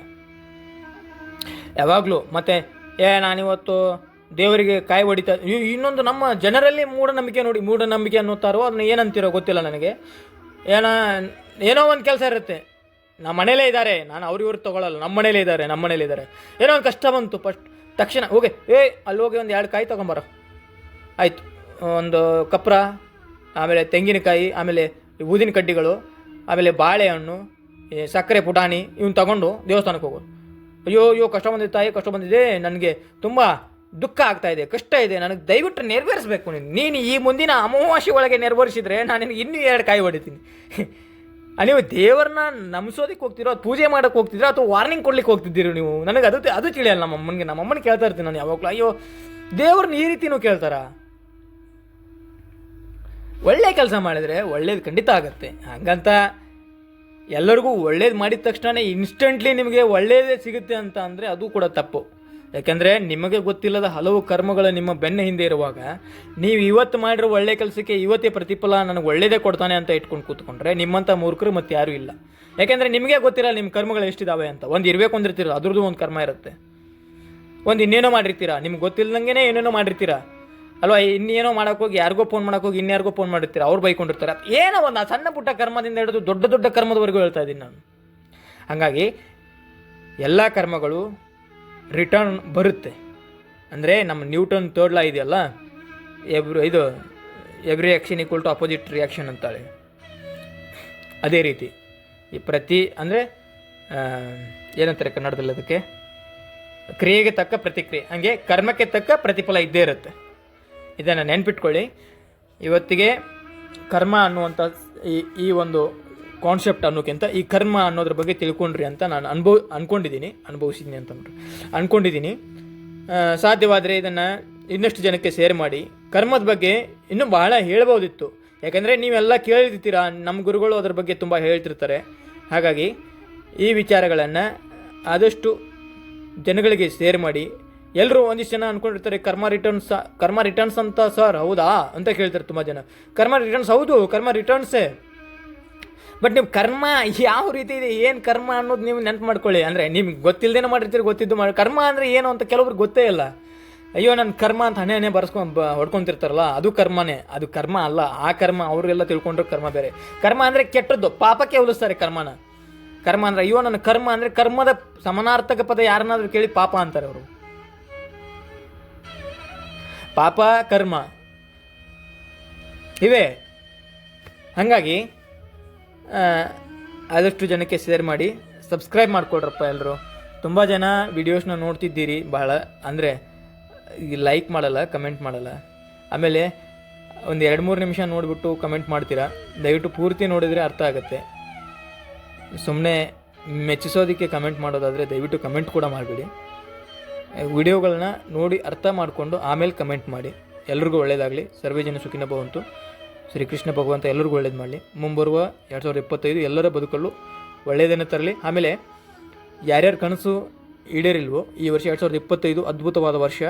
ಯಾವಾಗಲೂ. ಮತ್ತು ನಾನಿವತ್ತು ದೇವರಿಗೆ ಕಾಯಿ ಹೊಡಿತಾ, ಇನ್ನೊಂದು ನಮ್ಮ ಜನರಲ್ಲಿ ಮೂಢನಂಬಿಕೆ ನೋಡಿ, ಮೂಢನಂಬಿಕೆ ಅನ್ನುತ್ತಾರೋ ಅದನ್ನ ಏನಂತೀರೋ ಗೊತ್ತಿಲ್ಲ ನನಗೆ. ಏನೋ ಒಂದು ಕೆಲಸ ಇರುತ್ತೆ, ನಮ್ಮ ಮನೇಲೇ ಇದ್ದಾರೆ, ನಾನು ಅವ್ರಿವ್ರು ತೊಗೊಳ್ಳಲ್ಲ, ನಮ್ಮ ಮನೇಲೇ ಇದ್ದಾರೆ, ಏನೋ ಒಂದು ಕಷ್ಟ ಬಂತು, ತಕ್ಷಣ ಹೋಗಿ ಅಲ್ಲಿ ಹೋಗಿ ಒಂದು 2 ಕಾಯಿ ತೊಗೊಂಬರೋ, ಆಯಿತು, ಒಂದು ಕಪ್ರ, ಆಮೇಲೆ ತೆಂಗಿನಕಾಯಿ, ಆಮೇಲೆ ಊದಿನ ಕಡ್ಡಿಗಳು, ಆಮೇಲೆ ಬಾಳೆಹಣ್ಣು, ಸಕ್ಕರೆ ಪುಟಾಣಿ ಇವನ್ನ ತಗೊಂಡು ದೇವಸ್ಥಾನಕ್ಕೆ ಹೋಗೋದು. ಅಯ್ಯೋ ಕಷ್ಟ ಬಂದಿದೆ ತಾಯಿ, ಕಷ್ಟ ಬಂದಿದೆ, ನನಗೆ ತುಂಬ ದುಃಖ ಆಗ್ತಾ ಇದೆ, ಕಷ್ಟ ಇದೆ, ನನಗೆ ದಯವಿಟ್ಟು ನೆರವೇರಿಸಬೇಕು ನೀನು ಈ ಮುಂದಿನ ಅಮಾವಾಸ್ಯೆ ಒಳಗೆ ನೆರವೇರಿಸಿದ್ರೆ ನಾನು ನಿನಗೆ ಇನ್ನೂ 2 ಕಾಯಿ ಹೊಡಿತೀನಿ. ನೀವು ದೇವರನ್ನ ನಂಬಿಸೋದಕ್ಕೆ ಹೋಗ್ತಿರೋ, ಅದು ಪೂಜೆ ಮಾಡೋಕ್ಕೆ ಹೋಗ್ತಿದ್ರೋ ಅಥವಾ ವಾರ್ನಿಂಗ್ ಕೊಡ್ಲಿಕ್ಕೆ ಹೋಗ್ತಿದ್ದೀರೋ ನೀವು? ನನಗೆ ಅದು ತಿಳಿಯಲ್ಲ. ನಮ್ಮಮ್ಮನಿಗೆ ಕೇಳ್ತಾ ಇರ್ತೀನಿ ನಾನು ಯಾವಾಗಲೂ, ಅಯ್ಯೋ ದೇವ್ರನ್ನ ಈ ರೀತಿನೂ ಕೇಳ್ತಾರ? ಒಳ್ಳೆ ಕೆಲಸ ಮಾಡಿದರೆ ಒಳ್ಳೇದು ಖಂಡಿತ ಆಗುತ್ತೆ. ಹಾಗಂತ ಎಲ್ಲರಿಗೂ ಒಳ್ಳೇದು ಮಾಡಿದ ತಕ್ಷಣ ಇನ್ಸ್ಟೆಂಟ್ಲಿ ನಿಮಗೆ ಒಳ್ಳೇದೇ ಸಿಗುತ್ತೆ ಅಂತ ಅಂದರೆ ಅದು ಕೂಡ ತಪ್ಪು. ಯಾಕೆಂದರೆ ನಿಮಗೆ ಗೊತ್ತಿಲ್ಲದ ಹಲವು ಕರ್ಮಗಳು ನಿಮ್ಮ ಬೆನ್ನ ಹಿಂದೆ ಇರುವಾಗ ನೀವು ಇವತ್ತು ಮಾಡಿರೋ ಒಳ್ಳೆ ಕೆಲಸಕ್ಕೆ ಇವತ್ತೇ ಪ್ರತಿಫಲ ನನಗೆ ಒಳ್ಳೇದೇ ಕೊಡ್ತಾನೆ ಅಂತ ಇಟ್ಕೊಂಡು ಕೂತ್ಕೊಂಡ್ರೆ ನಿಮ್ಮಂಥ ಮೂರ್ಖರು ಮತ್ತೆ ಯಾರೂ ಇಲ್ಲ. ಯಾಕೆಂದರೆ ನಿಮಗೆ ಗೊತ್ತಿರಲ್ಲ ನಿಮ್ಮ ಕರ್ಮಗಳು ಎಷ್ಟಿದ್ದಾವೆ ಅಂತ. ಒಂದು ಇರಬೇಕು ಅಂದಿರ್ತೀರ, ಅದ್ರದ್ದು ಒಂದು ಕರ್ಮ ಇರುತ್ತೆ. ಒಂದು ಇನ್ನೇನೋ ಮಾಡಿರ್ತೀರಾ, ನಿಮ್ಗೆ ಗೊತ್ತಿಲ್ಲದಂಗೆ ಏನೇನೋ ಮಾಡಿರ್ತೀರಾ ಅಲ್ವಾ? ಇನ್ನೇನೋ ಮಾಡೋಕ್ಕೋಗಿ ಯಾರಿಗೋ ಫೋನ್ ಮಾಡೋಕ್ಕೋಗಿ ಇನ್ಯಾರಿಗೋ ಫೋನ್ ಮಾಡಿರ್ತೀರ, ಅವ್ರು ಬೈಕೊಂಡಿರ್ತಾರೆ. ಏನೋ ಒಂದು ಸಣ್ಣ ಪುಟ್ಟ ಕರ್ಮದಿಂದ ಹಿಡಿದು ದೊಡ್ಡ ಕರ್ಮದವರೆಗೂ ಹೇಳ್ತಾ ಇದ್ದೀನಿ ನಾನು. ಹಾಗಾಗಿ ಎಲ್ಲ ಕರ್ಮಗಳು ರಿಟರ್ನ್ ಬರುತ್ತೆ. ಅಂದರೆ ನಮ್ಮ ನ್ಯೂಟನ್ ಥರ್ಡ್ ಲಾ ಇದೆಯಲ್ಲ, every action equal to opposite reaction ಅಂತಾಳೆ. ಅದೇ ರೀತಿ ಈ ಅಂದರೆ ಏನಂತಾರೆ ಕನ್ನಡದಲ್ಲಿ ಅದಕ್ಕೆ, ಕ್ರಿಯೆಗೆ ತಕ್ಕ ಪ್ರತಿಕ್ರಿಯೆ, ಹಾಗೆ ಕರ್ಮಕ್ಕೆ ತಕ್ಕ ಪ್ರತಿಫಲ ಇದ್ದೇ ಇರುತ್ತೆ. ಇದನ್ನು ನೆನ್ಪಿಟ್ಕೊಳ್ಳಿ. ಇವತ್ತಿಗೆ ಕರ್ಮ ಅನ್ನುವಂಥ ಈ ಒಂದು ಕಾನ್ಸೆಪ್ಟ್ ಅನ್ನೋಕ್ಕಿಂತ ಈ ಕರ್ಮ ಅನ್ನೋದ್ರ ಬಗ್ಗೆ ತಿಳ್ಕೊಂಡ್ರಿ ಅಂತ ನಾನು ಅನ್ಕೊಂಡಿದ್ದೀನಿ. ಸಾಧ್ಯವಾದರೆ ಇದನ್ನು ಇನ್ನಷ್ಟು ಜನಕ್ಕೆ ಶೇರ್ ಮಾಡಿ. ಕರ್ಮದ ಬಗ್ಗೆ ಇನ್ನೂ ಬಹಳ ಹೇಳ್ಬೋದಿತ್ತು, ಯಾಕೆಂದರೆ ನೀವೆಲ್ಲ ಕೇಳಿರ್ತೀರ, ನಮ್ಮ ಗುರುಗಳು ಅದ್ರ ಬಗ್ಗೆ ತುಂಬ ಹೇಳ್ತಿರ್ತಾರೆ. ಹಾಗಾಗಿ ಈ ವಿಚಾರಗಳನ್ನು ಆದಷ್ಟು ಜನಗಳಿಗೆ ಶೇರ್ ಮಾಡಿ. ಎಲ್ಲರೂ ಒಂದಿಷ್ಟು ಜನ ಅಂದ್ಕೊಂಡಿರ್ತಾರೆ ಕರ್ಮ ರಿಟರ್ನ್ಸ್ ಅಂತ ಸರ್ ಹೌದಾ ಅಂತ ಕೇಳ್ತಾರೆ ತುಂಬ ಜನ. ಕರ್ಮ ರಿಟರ್ನ್ಸ್ ಹೌದು, ಕರ್ಮ ರಿಟರ್ನ್ಸೇ. ಬಟ್ ನೀವು ಕರ್ಮ ಯಾವ ರೀತಿ ಇದೆ, ಏನು ಕರ್ಮ ಅನ್ನೋದು ನೀವು ನೆನಪು ಮಾಡ್ಕೊಳ್ಳಿ. ಅಂದರೆ ನಿಮ್ಗೆ ಗೊತ್ತಿಲ್ಲದೇನೋ ಮಾಡಿರ್ತೀರಿ, ಗೊತ್ತಿದ್ದು ಕರ್ಮ ಅಂದರೆ ಏನು ಅಂತ ಕೆಲವ್ರಿಗೆ ಗೊತ್ತೇ ಇಲ್ಲ. ಅಯ್ಯೋ ನನ್ನ ಕರ್ಮ ಅಂತ ಹಣೆ ಹೊಡ್ಕೊಂತಿರ್ತಾರಲ್ಲ ಅದು ಕರ್ಮನೇ. ಅದು ಕರ್ಮ ಅಲ್ಲ, ಆ ಕರ್ಮ ಅವರೆಲ್ಲ ತಿಳ್ಕೊಂಡ್ರೆ ಕರ್ಮ ಬೇರೆ. ಕರ್ಮ ಅಂದರೆ ಕೆಟ್ಟದ್ದು, ಪಾಪಕ್ಕೆ ಹೋಲಿಸ್ತಾರೆ ಕರ್ಮನ. ಕರ್ಮ ಅಂದರೆ ಅಯ್ಯೋ ನನ್ನ ಕರ್ಮ ಅಂದರೆ ಕರ್ಮದ ಸಮಾನಾರ್ಥಕ ಪದ ಯಾರನ್ನಾದ್ರೂ ಕೇಳಿ ಪಾಪ ಅಂತಾರೆ ಅವರು. ಪಾಪ ಕರ್ಮ ಇವೆ. ಹಾಗಾಗಿ ಆದಷ್ಟು ಜನಕ್ಕೆ ಶೇರ್ ಮಾಡಿ, ಸಬ್ಸ್ಕ್ರೈಬ್ ಮಾಡ್ಕೊಳ್ರಪ್ಪ ಎಲ್ಲರೂ. ತುಂಬ ಜನ ವಿಡಿಯೋಸ್ನ ನೋಡ್ತಿದ್ದೀರಿ ಬಹಳ, ಅಂದರೆ ಲೈಕ್ ಮಾಡಲ್ಲ, ಕಮೆಂಟ್ ಮಾಡಲ್ಲ. ಆಮೇಲೆ ಒಂದು 2-3 ನಿಮಿಷ ನೋಡಿಬಿಟ್ಟು ಕಮೆಂಟ್ ಮಾಡ್ತೀರಾ. ದಯವಿಟ್ಟು ಪೂರ್ತಿ ನೋಡಿದರೆ ಅರ್ಥ ಆಗುತ್ತೆ. ಸುಮ್ಮನೆ ಮೆಚ್ಚಿಸೋದಕ್ಕೆ ಕಮೆಂಟ್ ಮಾಡೋದಾದರೆ ದಯವಿಟ್ಟು ಕಮೆಂಟ್ ಕೂಡ ಮಾಡಬೇಡಿ. ವಿಡಿಯೋಗಳನ್ನ ನೋಡಿ ಅರ್ಥ ಮಾಡಿಕೊಂಡು ಆಮೇಲೆ ಕಮೆಂಟ್ ಮಾಡಿ. ಎಲ್ರಿಗೂ ಒಳ್ಳೆಯದಾಗಲಿ. ಸರ್ವೇ ಜನ ಸುಖಿನೋ ಭವಂತು. ಶ್ರೀಕೃಷ್ಣ ಭಗವಂತ ಎಲ್ಲರಿಗೂ ಒಳ್ಳೇದು ಮಾಡಲಿ. ಮುಂಬರುವ 2025 ಎಲ್ಲರ ಬದುಕಲ್ಲೂ ಒಳ್ಳೆಯದನ್ನು ತರಲಿ. ಆಮೇಲೆ ಯಾರ್ಯಾರ ಕನಸು ಈಡೇರಿಲ್ವೋ, ಈ ವರ್ಷ 2025 ಅದ್ಭುತವಾದ ವರ್ಷ.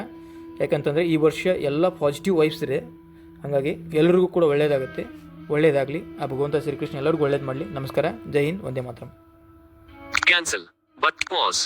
ಯಾಕಂತಂದರೆ ಈ ವರ್ಷ ಎಲ್ಲ ಪಾಸಿಟಿವ್ ವೈಬ್ಸ್ ಇದೆ. ಹಾಗಾಗಿ ಎಲ್ಲರಿಗೂ ಕೂಡ ಒಳ್ಳೆಯದಾಗುತ್ತೆ, ಒಳ್ಳೆಯದಾಗಲಿ. ಆ ಭಗವಂತ ಶ್ರೀಕೃಷ್ಣ ಎಲ್ಲರಿಗೂ ಒಳ್ಳೇದು ಮಾಡಲಿ. ನಮಸ್ಕಾರ, ಜೈ Hind, Vande Mataram. Cancel. But pause.